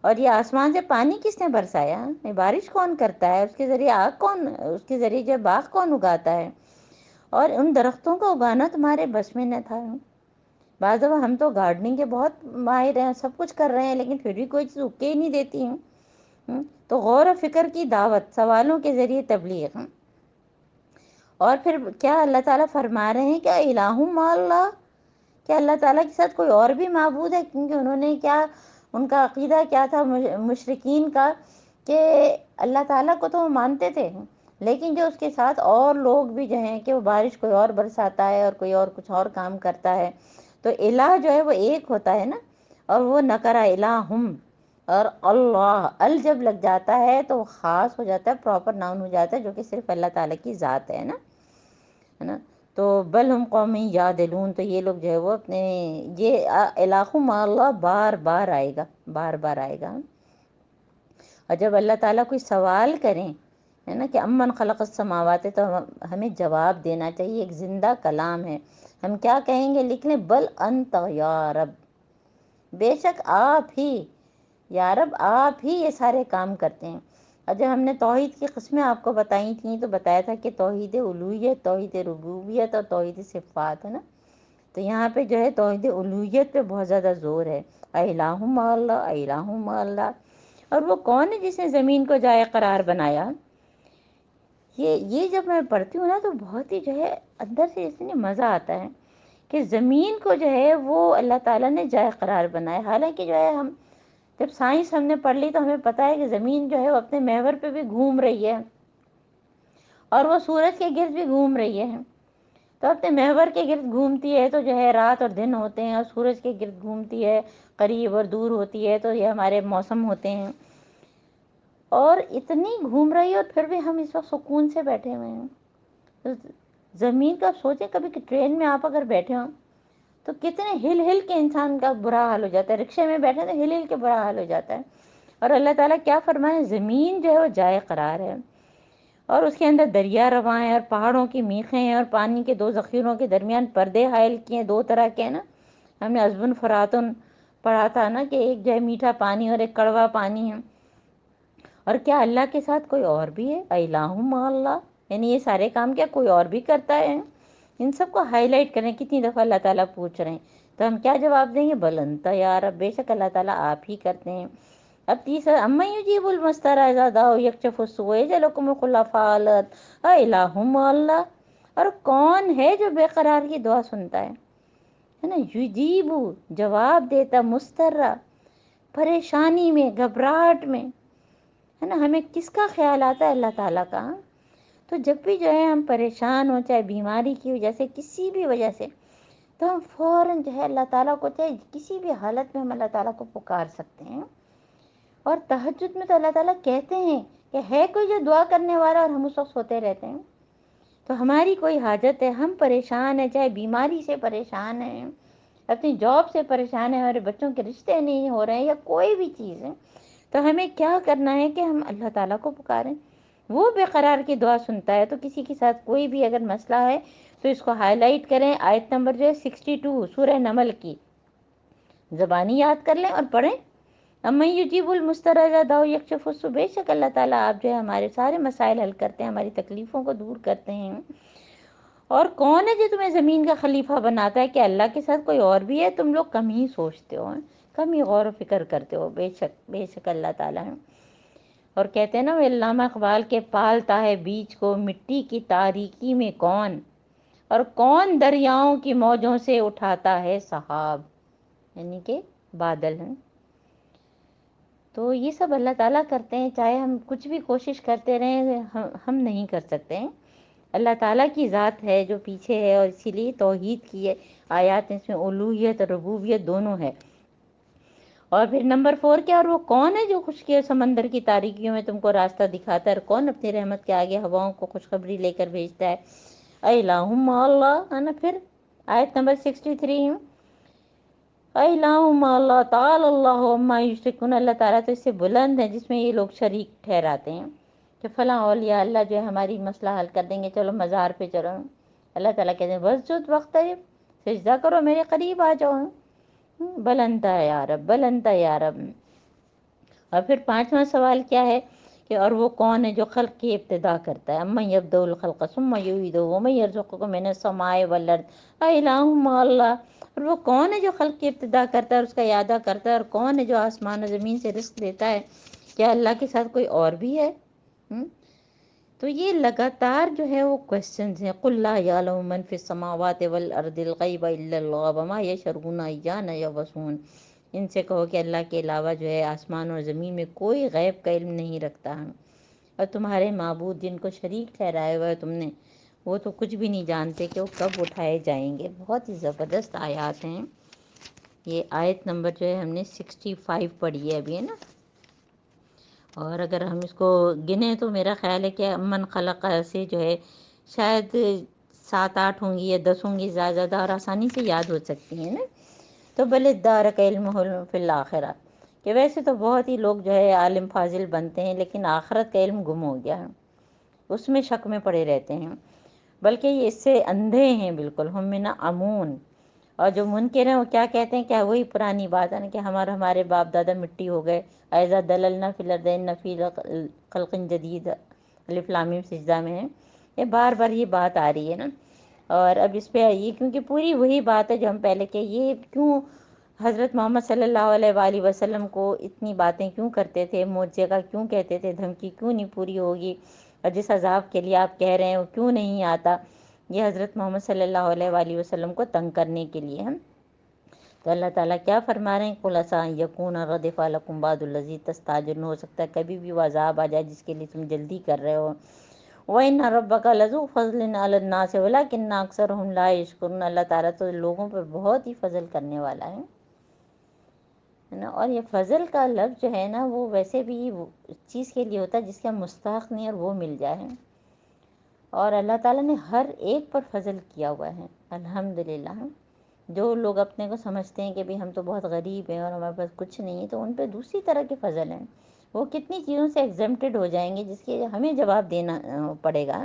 اور یہ آسمان سے پانی کس نے برسایا؟ بارش کون کرتا ہے؟ اس کے ذریعے آگ کون، اس کے ذریعے جو باغ کون اگاتا ہے؟ اور ان درختوں کو اگانا تمہارے بس میں نہ تھا؟ بعض دفعہ ہم تو گارڈننگ کے بہت ماہر ہیں، سب کچھ کر رہے ہیں، لیکن پھر بھی کوئی چیز اگ کے ہی نہیں دیتی ہیں. تو غور و فکر کی دعوت، سوالوں کے ذریعے تبلیغ. اور پھر کیا اللہ تعالیٰ فرما رہے ہیں کہ الہ مع اللہ، کیا اللہ تعالیٰ کے ساتھ کوئی اور بھی معبود ہے؟ کیونکہ انہوں نے کیا، ان کا عقیدہ کیا تھا مشرکین کا، کہ اللہ تعالیٰ کو تو وہ مانتے تھے، لیکن جو اس کے ساتھ اور لوگ بھی جو ہیں کہ وہ بارش کوئی اور برساتا ہے اور کوئی اور کچھ اور کام کرتا ہے. تو الہ جو ہے وہ ایک ہوتا ہے نا، اور وہ نکرہ الہم. اور اللہ ال جب لگ جاتا ہے تو خاص ہو جاتا ہے، پراپر ناؤن ہو جاتا ہے، جو کہ صرف اللہ تعالیٰ کی ذات ہے نا. تو بل ہم قوم یعدلون، تو یہ لوگ جو ہے وہ اپنے یہ الہ مع اللہ بار آئے گا، بار آئے گا. اور جب اللہ تعالیٰ کوئی سوال کریں ہے نا کہ امن خلق السماوات، تو ہمیں جواب دینا چاہیے. ایک زندہ کلام ہے. ہم کیا کہیں گے؟ لکھ لیں بل انت یا رب، بے شک آپ ہی یا رب، آپ ہی یہ سارے کام کرتے ہیں. اور جب ہم نے توحید کی قسمیں آپ کو بتائی تھیں تو بتایا تھا کہ توحید الوہیت، توحید ربوبیت اور توحید صفات ہے نا. تو یہاں پہ جو ہے توحید الوہیت پہ بہت زیادہ زور ہے. الہ مع اللہ، الہ مع اللہ. اور وہ کون ہے جس نے زمین کو جائے قرار بنایا؟ یہ جب میں پڑھتی ہوں نا تو بہت ہی جو ہے اندر سے اتنی مزہ آتا ہے کہ زمین کو جو ہے وہ اللہ تعالیٰ نے جائے قرار بنایا. حالانکہ جو ہے ہم جب سائنس ہم نے پڑھ لی تو ہمیں پتہ ہے کہ زمین جو ہے وہ اپنے محور پہ بھی گھوم رہی ہے، اور وہ سورج کے گرد بھی گھوم رہی ہے. تو اپنے محور کے گرد گھومتی ہے تو جو ہے رات اور دن ہوتے ہیں، اور سورج کے گرد گھومتی ہے، قریب اور دور ہوتی ہے، تو یہ ہمارے موسم ہوتے ہیں. اور اتنی گھوم رہی ہے اور پھر بھی ہم اس وقت سکون سے بیٹھے ہوئے ہیں. زمین کا سوچیں، کبھی ٹرین میں آپ اگر بیٹھے ہوں تو کتنے ہل کے انسان کا برا حال ہو جاتا ہے. رکشے میں بیٹھے تو ہل کے برا حال ہو جاتا ہے. اور اللہ تعالیٰ کیا فرمائے؟ زمین جو ہے وہ جائے قرار ہے، اور اس کے اندر دریا رواں ہیں، اور پہاڑوں کی میخیں ہیں، اور پانی کے دو ذخیروں کے درمیان پردے حائل کیے ہیں، دو طرح کے ہیں نا. ہم نے عذبن فراتن پڑھا تھا نا کہ ایک جو ہے میٹھا پانی اور ایک کڑوا پانی ہے. اور کیا اللہ کے ساتھ کوئی اور بھی ہے؟ الہ مع اللہ، یعنی یہ سارے کام کیا کوئی اور بھی کرتا ہے؟ ان سب کو ہائی لائٹ کریں. کتنی دفعہ اللہ تعالیٰ پوچھ رہے ہیں تو ہم کیا جواب دیں گے؟ بل انت یا رب، بے شک اللہ تعالیٰ آپ ہی کرتے ہیں. اب تیسرا امن یجیب المضطر اذا دعاه یکشف السوء ویجعلکم خلفاء الارض الہ مع اللہ. اور کون ہے جو بے قرار کی دعا سنتا ہے نا؟ یجیب، جواب دیتا، مضطرہ، پریشانی میں، گھبراہٹ میں، ہے نا. ہمیں کس کا خیال آتا ہے؟ اللہ تعالیٰ کا. تو جب بھی جو ہے ہم پریشان ہوں، چاہے بیماری کی وجہ سے، کسی بھی وجہ سے، تو ہم فوراً جو ہے اللہ تعالیٰ کو، چاہے کسی بھی حالت میں ہم اللہ تعالیٰ کو پکار سکتے ہیں. اور تہجد میں تو اللہ تعالیٰ کہتے ہیں کہ ہے کوئی جو دعا کرنے والا، اور ہم اس وقت سوتے رہتے ہیں. تو ہماری کوئی حاجت ہے، ہم پریشان ہیں، چاہے بیماری سے پریشان ہیں، اپنی جاب سے پریشان ہیں، ہمارے بچوں کے رشتے نہیں ہو رہے ہیں، یا کوئی بھی چیز ہے، تو ہمیں کیا کرنا ہے کہ ہم اللہ تعالیٰ کو پکاریں. وہ بے قرار کی دعا سنتا ہے. تو کسی کے ساتھ کوئی بھی اگر مسئلہ ہے تو اس کو ہائی لائٹ کریں. آیت نمبر جو ہے 62 سورہ نمل کی زبانی یاد کر لیں اور پڑھیں. امن یجیب المضطر اذا دعاه یکشف السوء، بے شک اللہ تعالیٰ آپ جو ہے ہمارے سارے مسائل حل کرتے ہیں، ہماری تکلیفوں کو دور کرتے ہیں. اور کون ہے جو تمہیں زمین کا خلیفہ بناتا ہے؟ کہ اللہ کے ساتھ کوئی اور بھی ہے؟ تم لوگ کم ہی سوچتے ہو، کم ہی غور و فکر کرتے ہو. بے شک اللہ تعالیٰ ہے. اور کہتے ہیں نا وہ علامہ اقبال کے پالتا ہے بیج کو مٹی کی تاریکی میں کون، اور کون دریاؤں کی موجوں سے اٹھاتا ہے سحاب، یعنی کہ بادل ہیں. تو یہ سب اللہ تعالیٰ کرتے ہیں. چاہے ہم کچھ بھی کوشش کرتے رہیں، ہم نہیں کر سکتے ہیں. اللہ تعالیٰ کی ذات ہے جو پیچھے ہے، اور اسی لیے توحید کی ہے آیات اس میں الوہیت اور ربوبیت دونوں ہے. اور پھر نمبر 4 کیا، اور وہ کون ہے جو خشکی سمندر کی تاریکیوں میں تم کو راستہ دکھاتا ہے، اور کون اپنی رحمت کے آگے ہواؤں کو خوشخبری لے کر بھیجتا ہے، الہ مع اللہ، ہے نا۔ پھر آیت نمبر 63 الہ مع اللہ تعالی اللہ عما یشرکون، اللہ تعالیٰ تو اس سے بلند ہے جس میں یہ لوگ شریک ٹھہراتے ہیں کہ فلاں اولیاء اللہ جو ہے ہماری مسئلہ حل کر دیں گے، چلو مزار پہ چلو۔ اللہ تعالیٰ کہتے ہیں واسجد واقترب، سجدہ کرو میرے قریب آ جاؤ، بلند ہے یا رب، بلند ہے یا رب۔ اور پھر 5واں سوال کیا ہے کہ اور وہ کون ہے جو خلق کی ابتدا کرتا ہے، امن یبدأ الخلق ثم یعیدہ ومن یرزقکم من السماء والارض الہ مع اللہ، اور وہ کون ہے جو خلق کی ابتدا کرتا ہے اور اس کا اعادہ کرتا ہے، اور کون ہے جو آسمان و زمین سے رزق دیتا ہے، کیا اللہ کے ساتھ کوئی اور بھی ہے؟ تو یہ لگاتار جو ہے وہ کوسچنز ہیں۔ قل لا یعلم من فی السماوات والارض الغیب الا اللہ وما یشعرون ایان یبعثون، ان سے کہو کہ اللہ کے علاوہ جو ہے آسمان اور زمین میں کوئی غیب کا علم نہیں رکھتا ہے، اور تمہارے معبود جن کو شریک ٹھہرایا ہوا ہے تم نے، وہ تو کچھ بھی نہیں جانتے کہ وہ کب اٹھائے جائیں گے۔ بہت ہی زبردست آیات ہیں۔ یہ آیت نمبر جو ہے ہم نے 65 پڑھی ہے ابھی، ہے نا۔ اور اگر ہم اس کو گنیں تو میرا خیال ہے کہ من خلق سے جو ہے شاید 7-8 ہوں گی یا 10 ہوں گی زیادہ، اور آسانی سے یاد ہو سکتی ہیں نا۔ تو بل الدار کا علم فی الآخرہ، کہ ویسے تو بہت ہی لوگ جو ہے عالم فاضل بنتے ہیں لیکن آخرت کا علم گم ہو گیا ہے، اس میں شک میں پڑے رہتے ہیں، بلکہ یہ اس سے اندھے ہیں بالکل، ہم من امون۔ اور جو منکر ہیں وہ کیا کہتے ہیں، کیا وہی پرانی بات ہے نا کہ ہمارے باپ دادا مٹی ہو گئے، ایزا دللنا فی الارض ان فی خلق جدید، الف لام میم سجدہ میں ہے، یہ بار بار یہ بات آ رہی ہے نا۔ اور اب اس پہ یہ کیونکہ پوری وہی بات ہے جو ہم پہلے کہ یہ کیوں حضرت محمد صلی اللہ علیہ وآلہ وسلم کو اتنی باتیں کیوں کرتے تھے، معجزے کا کیوں کہتے تھے، دھمکی کیوں نہیں پوری ہوگی، اور جس عذاب کے لیے آپ کہہ رہے ہیں وہ کیوں نہیں آتا، یہ حضرت محمد صلی اللہ علیہ وآلہ وسلم کو تنگ کرنے کے لیے ہیں۔ تو اللہ تعالیٰ کیا فرما رہے ہیں، قُلْ عَسَىٰ أَن يَكُونَ رَدِفَ لَكُمْ بَعْضُ الَّذِي تَسْتَعْجِلُونَ، ہو سکتا ہے کبھی بھی وہ عذاب آ جائے جس کے لیے تم جلدی کر رہے ہو۔ وَإِنَّ رَبَّكَ لَذُو فَضْلٍ عَلَى النَّاسِ وَلَٰكِنَّ أَكْثَرَهُمْ لَا يَشْكُرُونَ، اللہ تعالیٰ تو لوگوں پر بہت ہی فضل کرنے والا ہے نا۔ اور یہ فضل کا لفظ جو ہے نا وہ ویسے بھی اس چیز کے لیے ہوتا ہے جس کا مستحق نہیں اور وہ مل جائے، اور اللہ تعالیٰ نے ہر ایک پر فضل کیا ہوا ہے الحمدللہ۔ جو لوگ اپنے کو سمجھتے ہیں کہ بھی ہم تو بہت غریب ہیں اور ہمارے پاس کچھ نہیں ہے، تو ان پہ دوسری طرح کے فضل ہیں، وہ کتنی چیزوں سے ایگزمپٹڈ ہو جائیں گے جس کے ہمیں جواب دینا پڑے گا۔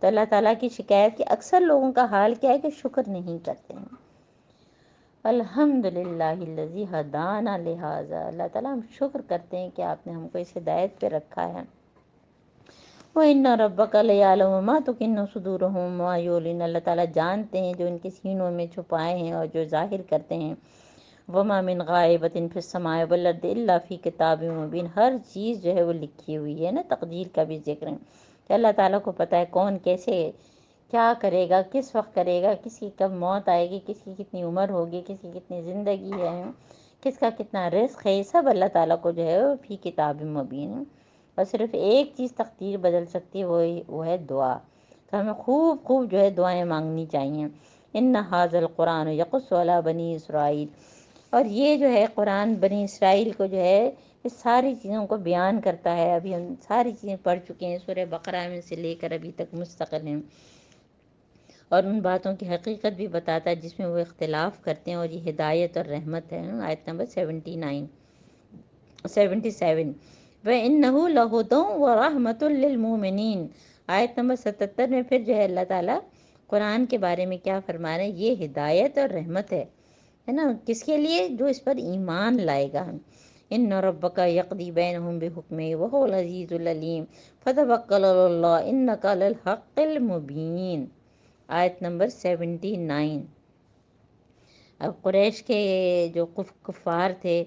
تو اللہ تعالیٰ کی شکایت کہ اکثر لوگوں کا حال کیا ہے کہ شکر نہیں کرتے ہیں۔ الحمدللہ الذی ہدانا لہذا، اللہ تعالیٰ ہم شکر کرتے ہیں کہ آپ نے ہم کو اس ہدایت پہ رکھا ہے۔ وَإِنَّ رَبَّكَ لَيَعْلَمُ مَا تُكِنُّ صُدُورُهُمْ وَمَا يُعْلِنُونَ، اللہ تعالیٰ جانتے ہیں جو ان کے سینوں میں چھپائے ہیں اور جو ظاہر کرتے ہیں۔ وَمَا مِنْ غَائِبَةٍ فِي السَّمَاءِ وَالْأَرْضِ إِلَّا فِي كِتَابٍ مُبِينٍ، ہر چیز جو ہے وہ لکھی ہوئی ہے نا، تقدیر کا بھی ذکر ہے کہ اللہ تعالیٰ کو پتہ ہے کون کیسے کیا کرے گا، کس وقت کرے گا، کس کی کب موت آئے گی، کس کی کتنی عمر ہوگی، کس کی کتنی زندگی ہے، کس کا کتنا رزق ہے، یہ سب اللہ تعالیٰ کو جو ہے وہ فی کتاب مبین ہے۔ اور صرف ایک چیز تقدیر بدل سکتی ہے، وہ ہے دعا۔ تو ہمیں خوب خوب جو ہے دعائیں مانگنی چاہیے۔ ان ھذا القرآن یقص علی بنی اسرائیل، اور یہ جو ہے قرآن بنی اسرائیل کو جو ہے یہ ساری چیزوں کو بیان کرتا ہے۔ ابھی ہم ساری چیزیں پڑھ چکے ہیں، سورہ بقرہ میں سے لے کر ابھی تک مستقل ہیں، اور ان باتوں کی حقیقت بھی بتاتا ہے جس میں وہ اختلاف کرتے ہیں، اور یہ ہدایت اور رحمت ہے۔ آیت نمبر 77۔ وَإِنَّهُ لَهُدًى وَرَحْمَةٌ لِّلْمُؤْمِنِينَ، آیت نمبر 77 میں پھر جو ہے اللہ تعالیٰ قرآن کے بارے میں کیا فرما رہے ہیں، یہ ہدایت اور رحمت ہے نا، کس کے لیے، جو اس پر ایمان لائے گا۔ ان ربک یقضی بینہم بحکمہ وہو العزیز العلیم فتوکل علی اللہ انک علی الحق المبین، آیت نمبر 79۔ اب قریش کے جو کفار تھے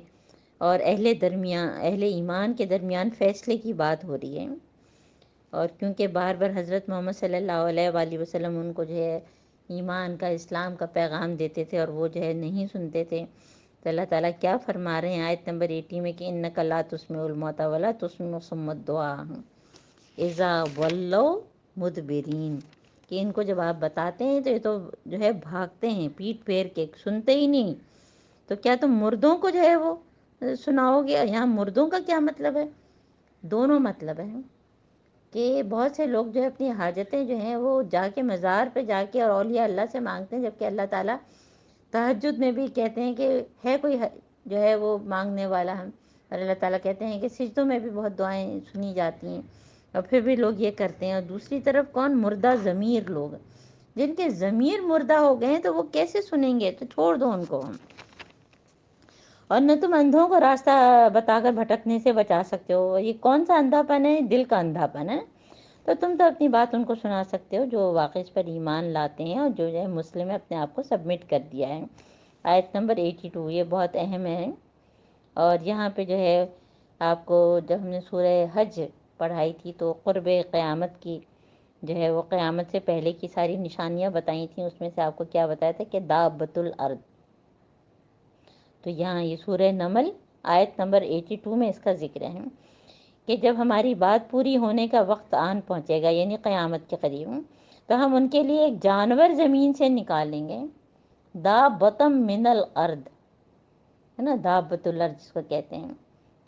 اور اہل ایمان کے درمیان فیصلے کی بات ہو رہی ہے، اور کیونکہ بار بار حضرت محمد صلی اللہ علیہ وآلہ وسلم ان کو جو ہے ایمان کا، اسلام کا پیغام دیتے تھے اور وہ جو ہے نہیں سنتے تھے، تو اللہ تعالیٰ کیا فرما رہے ہیں آیت نمبر 80 میں کہ انک لا تسمع الموتى ولا تسمع الصم الدعاء اذا ولوا مدبرین، کہ ان کو جب آپ بتاتے ہیں تو یہ تو جو ہے بھاگتے ہیں پیٹ پھیر کے، سنتے ہی نہیں، تو کیا تم مردوں کو جو ہے وہ سناؤ گے؟ یہاں مردوں کا کیا مطلب ہے؟ دونوں مطلب ہیں کہ بہت سے لوگ جو ہے اپنی حاجتیں جو ہیں وہ جا کے مزار پہ جا کے اور اولیاء اللہ سے مانگتے ہیں، جبکہ اللہ تعالیٰ تہجد میں بھی کہتے ہیں کہ ہے کوئی جو ہے وہ مانگنے والا ہم، اور اللہ تعالیٰ کہتے ہیں کہ سجدوں میں بھی بہت دعائیں سنی جاتی ہیں، اور پھر بھی لوگ یہ کرتے ہیں۔ اور دوسری طرف کون؟ مردہ ضمیر لوگ، جن کے ضمیر مردہ ہو گئے ہیں تو وہ کیسے سنیں گے؟ تو چھوڑ دو ان کو۔ اور نہ تم اندھوں کو راستہ بتا کر بھٹکنے سے بچا سکتے ہو۔ یہ کون سا اندھا پن ہے؟ دل کا اندھا پن ہے۔ تو تم تو اپنی بات ان کو سنا سکتے ہو جو واقعی اس پر ایمان لاتے ہیں اور جو ہے مسلم ہے، اپنے آپ کو سبمٹ کر دیا ہے۔ آیت نمبر 82 یہ بہت اہم ہے۔ اور یہاں پہ جو ہے آپ کو جب ہم نے سورہ حج پڑھائی تھی تو قرب قیامت کی جو ہے وہ قیامت سے پہلے کی ساری نشانیاں بتائی تھیں، اس میں سے آپ کو کیا بتایا تھا کہ دابۃ الارض۔ تو یہاں یہ سورہ نمل آیت نمبر 82 میں اس کا ذکر ہے کہ جب ہماری بات پوری ہونے کا وقت آن پہنچے گا، یعنی قیامت کے قریب، تو ہم ان کے لیے ایک جانور زمین سے نکالیں گے، دابۃم من الارض، ہے نا، دابۃ الارض جس کو کہتے ہیں۔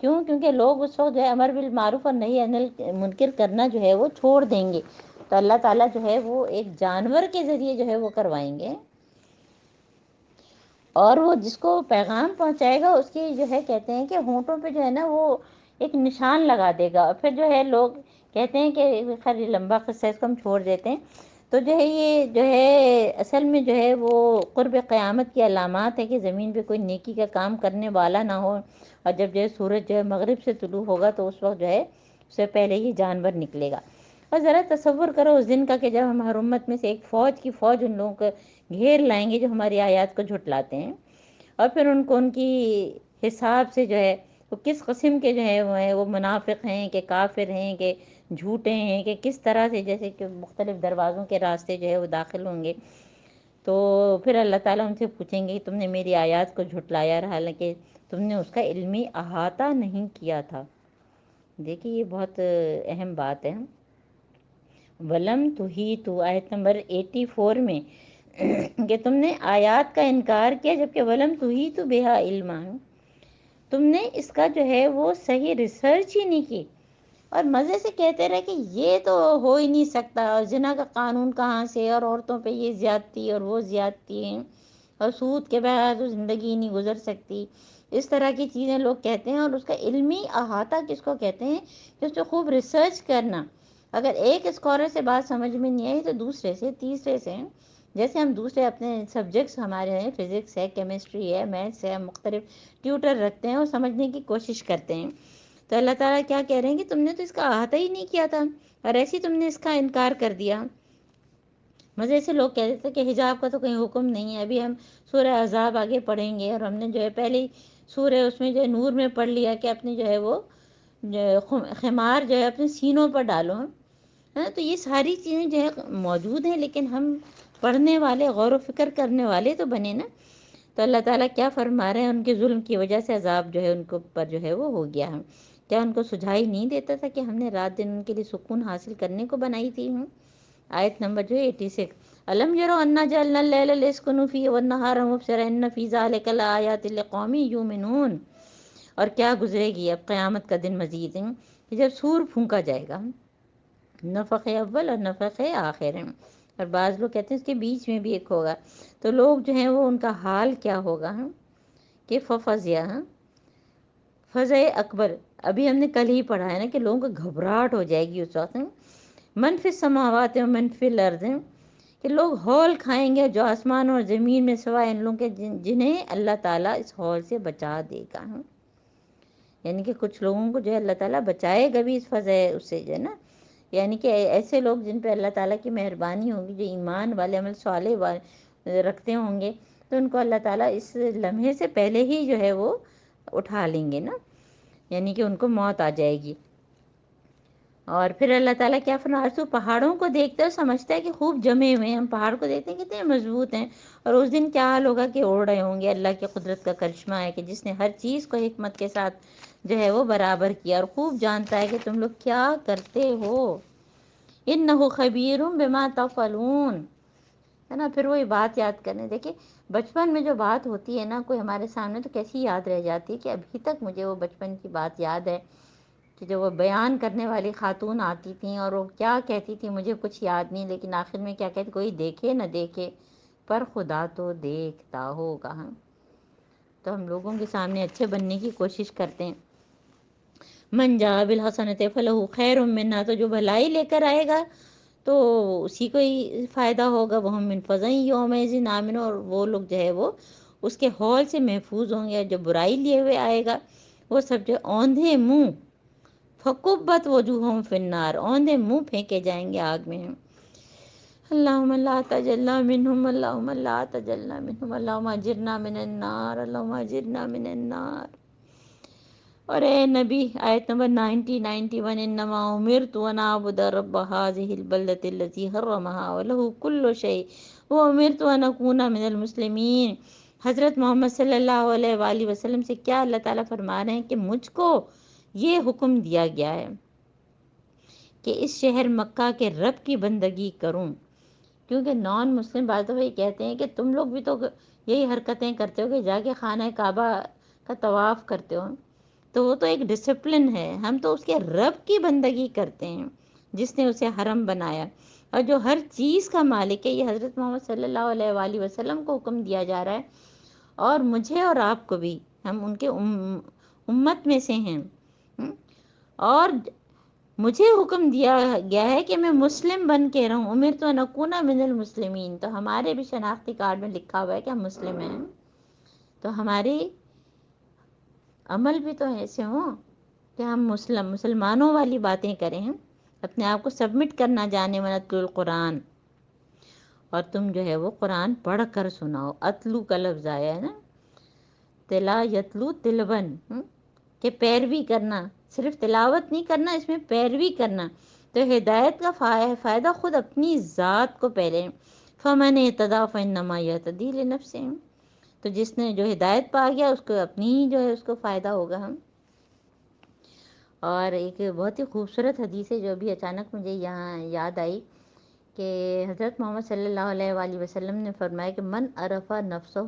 کیوں؟ کیونکہ لوگ اس وقت جو ہے امر بالمعروف اور نہی عن المنکر کرنا جو ہے وہ چھوڑ دیں گے، تو اللہ تعالیٰ جو ہے وہ ایک جانور کے ذریعے جو ہے وہ کروائیں گے، اور وہ جس کو پیغام پہنچائے گا اس کی جو ہے کہتے ہیں کہ ہونٹوں پہ جو ہے نا وہ ایک نشان لگا دے گا، اور پھر جو ہے لوگ کہتے ہیں کہ خیر یہ لمبا قصہ ہے، اس کو ہم چھوڑ دیتے ہیں۔ تو جو ہے یہ جو ہے اصل میں جو ہے وہ قرب قیامت کی علامات ہے کہ زمین پہ کوئی نیکی کا کام کرنے والا نہ ہو، اور جب جو ہے سورج جو ہے مغرب سے طلوع ہوگا تو اس وقت جو ہے اس سے پہلے ہی جانور نکلے گا۔ اور ذرا تصور کرو اس دن کا کہ جب ہم ہر امت میں سے ایک فوج کی فوج ان لوگوں کو گھیر لائیں گے جو ہماری آیات کو جھٹلاتے ہیں، اور پھر ان کو ان کی حساب سے جو ہے وہ کس قسم کے جو ہے وہ منافق ہیں کہ کافر ہیں کہ جھوٹے ہیں کہ کس طرح سے، جیسے کہ مختلف دروازوں کے راستے جو ہے وہ داخل ہوں گے، تو پھر اللہ تعالیٰ ان سے پوچھیں گے کہ تم نے میری آیات کو جھٹلایا، حالانکہ تم نے اس کا علمی احاطہ نہیں کیا تھا۔ دیکھیے یہ بہت اہم بات ہے۔ ولم تحیطوا آیت نمبر 84 میں کہ تم نے آیات کا انکار کیا، جبکہ ولم تحیطوا بہا علما، تم نے اس کا جو ہے وہ صحیح ریسرچ ہی نہیں کی، اور مزے سے کہتے رہے کہ یہ تو ہو ہی نہیں سکتا، اور زنا کا قانون کہاں سے، اور عورتوں پہ یہ زیادتی اور وہ زیادتی ہیں، اور سود کے بغیر تو زندگی نہیں گزر سکتی، اس طرح کی چیزیں لوگ کہتے ہیں۔ اور اس کا علمی احاطہ کس کو کہتے ہیں؟ کہ اس پہ خوب ریسرچ کرنا۔ اگر ایک اسکالر سے بات سمجھ میں نہیں آئی تو دوسرے سے، تیسرے سے، جیسے ہم دوسرے اپنے سبجیکٹس ہمارے ہیں، فزکس ہے، کیمسٹری ہے، میتھس ہے، مختلف ٹیوٹر رکھتے ہیں اور سمجھنے کی کوشش کرتے ہیں، تو اللہ تعالیٰ کیا کہہ رہے ہیں کہ تم نے تو اس کا احاطہ ہی نہیں کیا تھا، اور ایسے تم نے اس کا انکار کر دیا۔ مزے سے لوگ کہتے تھے کہ حجاب کا تو کوئی حکم نہیں ہے، ابھی ہم سورہ احزاب آگے پڑھیں گے، اور ہم نے جو ہے پہلی سورہ اس میں جو ہے نور میں پڑھ لیا کہ اپنی جو ہے وہ خمار جو ہے اپنے سینوں پر ڈالو، تو یہ ساری چیزیں جو ہے موجود ہیں، لیکن ہم پڑھنے والے، غور و فکر کرنے والے تو بنے نا۔ تو اللہ تعالیٰ کیا فرما رہے ہیں؟ ان کے ظلم کی وجہ سے عذاب جو ہے ان کو پر جو ہے وہ ہو گیا ہے۔ کیا ان کو سجھائی نہیں دیتا تھا کہ ہم نے رات دن ان کے لیے سکون حاصل کرنے کو بنائی تھی؟ آیت نمبر جو ہے 86، الم یرو انا جعلنا اللیل لیسکنوا فیہ والنہار مبصرا ان فی ذلک لآیات لقوم یؤمنون۔ اور کیا گزرے گی اب قیامت کا دن مزید ہے کہ جب سور پھونکا جائے گا، نفخ اول اور نفخ آخر ہے، اور بعض لوگ کہتے ہیں اس کے بیچ میں بھی ایک ہوگا، تو لوگ جو ہیں وہ ان کا حال کیا ہوگا کہ ففزع، فزع اکبر، ابھی ہم نے کل ہی پڑھا ہے نا کہ لوگوں کو گھبراہٹ ہو جائے گی اس وقت، من فی السماوات و من فی الارض، کہ لوگ ہول کھائیں گے جو آسمان اور زمین میں سوائے ان لوگوں کے جنہیں اللہ تعالیٰ اس ہول سے بچا دے گا۔ یعنی کہ کچھ لوگوں کو جو ہے اللہ تعالیٰ بچائے گا بھی اس فضا اس سے جو ہے نا، یعنی کہ ایسے لوگ جن پہ اللہ تعالیٰ کی مہربانی ہوگی، جو ایمان والے، عمل صالح رکھتے ہوں گے، تو ان کو اللہ تعالیٰ اس لمحے سے پہلے ہی جو ہے وہ اٹھا لیں گے نا، یعنی کہ ان کو موت آ جائے گی۔ اور پھر اللہ تعالیٰ کیا فرمایا؟ تو پہاڑوں کو دیکھتے ہو سمجھتا ہے کہ خوب جمے ہوئے ہیں، ہم پہاڑ کو دیکھتے ہیں کتنے مضبوط ہیں، اور اس دن کیا حال ہوگا کہ اڑ رہے ہوں گے۔ اللہ کی قدرت کا کرشمہ ہے کہ جس نے ہر چیز کو حکمت کے ساتھ جو ہے وہ برابر کیا، اور خوب جانتا ہے کہ تم لوگ کیا کرتے ہو، انہ خبیر بما تفعلون۔ ہے نا. پھر وہی بات یاد کرنے. دیکھیں بچپن میں جو بات ہوتی ہے نا کوئی ہمارے سامنے تو کیسی یاد رہ جاتی ہے کہ ابھی تک مجھے وہ بچپن کی بات یاد ہے کہ جو وہ بیان کرنے والی خاتون آتی تھیں اور وہ کیا کہتی تھی مجھے کچھ یاد نہیں، لیکن آخر میں کیا کہتی، کوئی دیکھے نہ دیکھے پر خدا تو دیکھتا ہوگا. تو ہم لوگوں کے سامنے اچھے بننے کی کوشش کرتے ہیں. من جاء بالحسنۃ فلہ خیر منہا، تو جو بھلائی لے کر آئے گا تو اسی کو ہی فائدہ ہوگا. وہم من فزع یومئذ آمنون، اور وہ لوگ جو ہے وہ اس کے ہول سے محفوظ ہوں گے. جو برائی لیے ہوئے آئے گا وہ سب جو اوندھے منہ، فکبت وجوہہم فی النار، اوندھے منہ پھینکے جائیں گے آگ میں. اللہم لا تجلنا منہم، اللہم لا تجلنا منہم، اللہم اجرنا من النار، اللہم اجرنا من النار. اور اے نبی آیت نمبر 91 انما امرت ان اعبد رب هذه البلدۃ التي حرمها وله كل شيء وامرت ان اكون من المسلمین. حضرت محمد صلی اللہ علیہ وآلہ وسلم سے کیا اللہ تعالیٰ فرما رہے ہیں کہ مجھ کو یہ حکم دیا گیا ہے کہ اس شہر مکہ کے رب کی بندگی کروں. کیونکہ نان مسلم بعض دفعہ یہ کہتے ہیں کہ تم لوگ بھی تو یہی حرکتیں کرتے ہو کہ جا کے خانہ کعبہ کا طواف کرتے ہو. تو وہ تو ایک ڈسپلن ہے. ہم تو اس کے رب کی بندگی کرتے ہیں جس نے اسے حرم بنایا اور جو ہر چیز کا مالک ہے. یہ حضرت محمد صلی اللہ علیہ وآلہ وسلم کو حکم دیا جا رہا ہے اور مجھے اور آپ کو بھی، ہم ان کے امت میں سے ہیں. اور مجھے حکم دیا گیا ہے کہ میں مسلم بن کے رہوں. امرت ان اکون من المسلمین. تو ہمارے بھی شناختی کارڈ میں لکھا ہوا ہے کہ ہم مسلم ہیں. تو ہماری عمل بھی تو ایسے ہوں کہ ہم مسلمانوں والی باتیں کریں، اپنے آپ کو سبمٹ کرنا جانے ونتلو القرآن. اور تم جو ہے وہ قرآن پڑھ کر سناؤ. اتلو کا لفظ آیا ہے نا، تلا یتلو تلون، کہ پیروی کرنا. صرف تلاوت نہیں کرنا، اس میں پیروی کرنا. تو ہدایت کا فائدہ خود اپنی ذات کو پہلے. فمن اہتدی فانما یہتدی لنفسہ، تو جس نے جو ہدایت پا گیا اس کو اپنی ہی جو ہے اس کو فائدہ ہوگا. ہم اور ایک بہت ہی خوبصورت حدیث ہے جو بھی اچانک مجھے یہاں یاد آئی کہ حضرت محمد صلی اللہ علیہ وآلہ وسلم نے فرمایا کہ من عرف نفسہ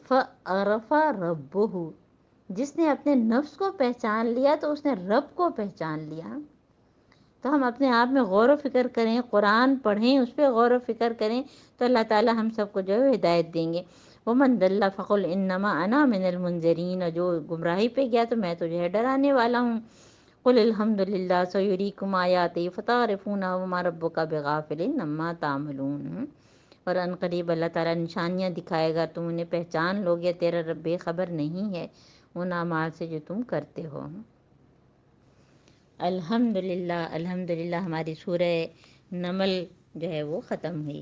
فعرف ربہ، جس نے اپنے نفس کو پہچان لیا تو اس نے رب کو پہچان لیا. تو ہم اپنے آپ میں غور و فکر کریں، قرآن پڑھیں، اس پہ غور و فکر کریں تو اللہ تعالیٰ ہم سب کو جو ہے ہدایت دیں گے. ومن ضل فقل انما انا من المنذرین، جو گمراہی پہ گیا تو میں تو جو ہے ڈرانے والا ہوں. قل الحمد للہ سیریکم آیاتہ فتعرفونہ وما ربک بغافل عما تعملون. اور ان قریب اللہ تعالیٰ نشانیاں دکھائے گا، تم انہیں پہچان لو گے. تیرا رب بے خبر نہیں ہے ان اعمال سے جو تم کرتے ہو. الحمدللہ الحمدللہ ہماری سورہ نمل جو ہے وہ ختم ہوئی.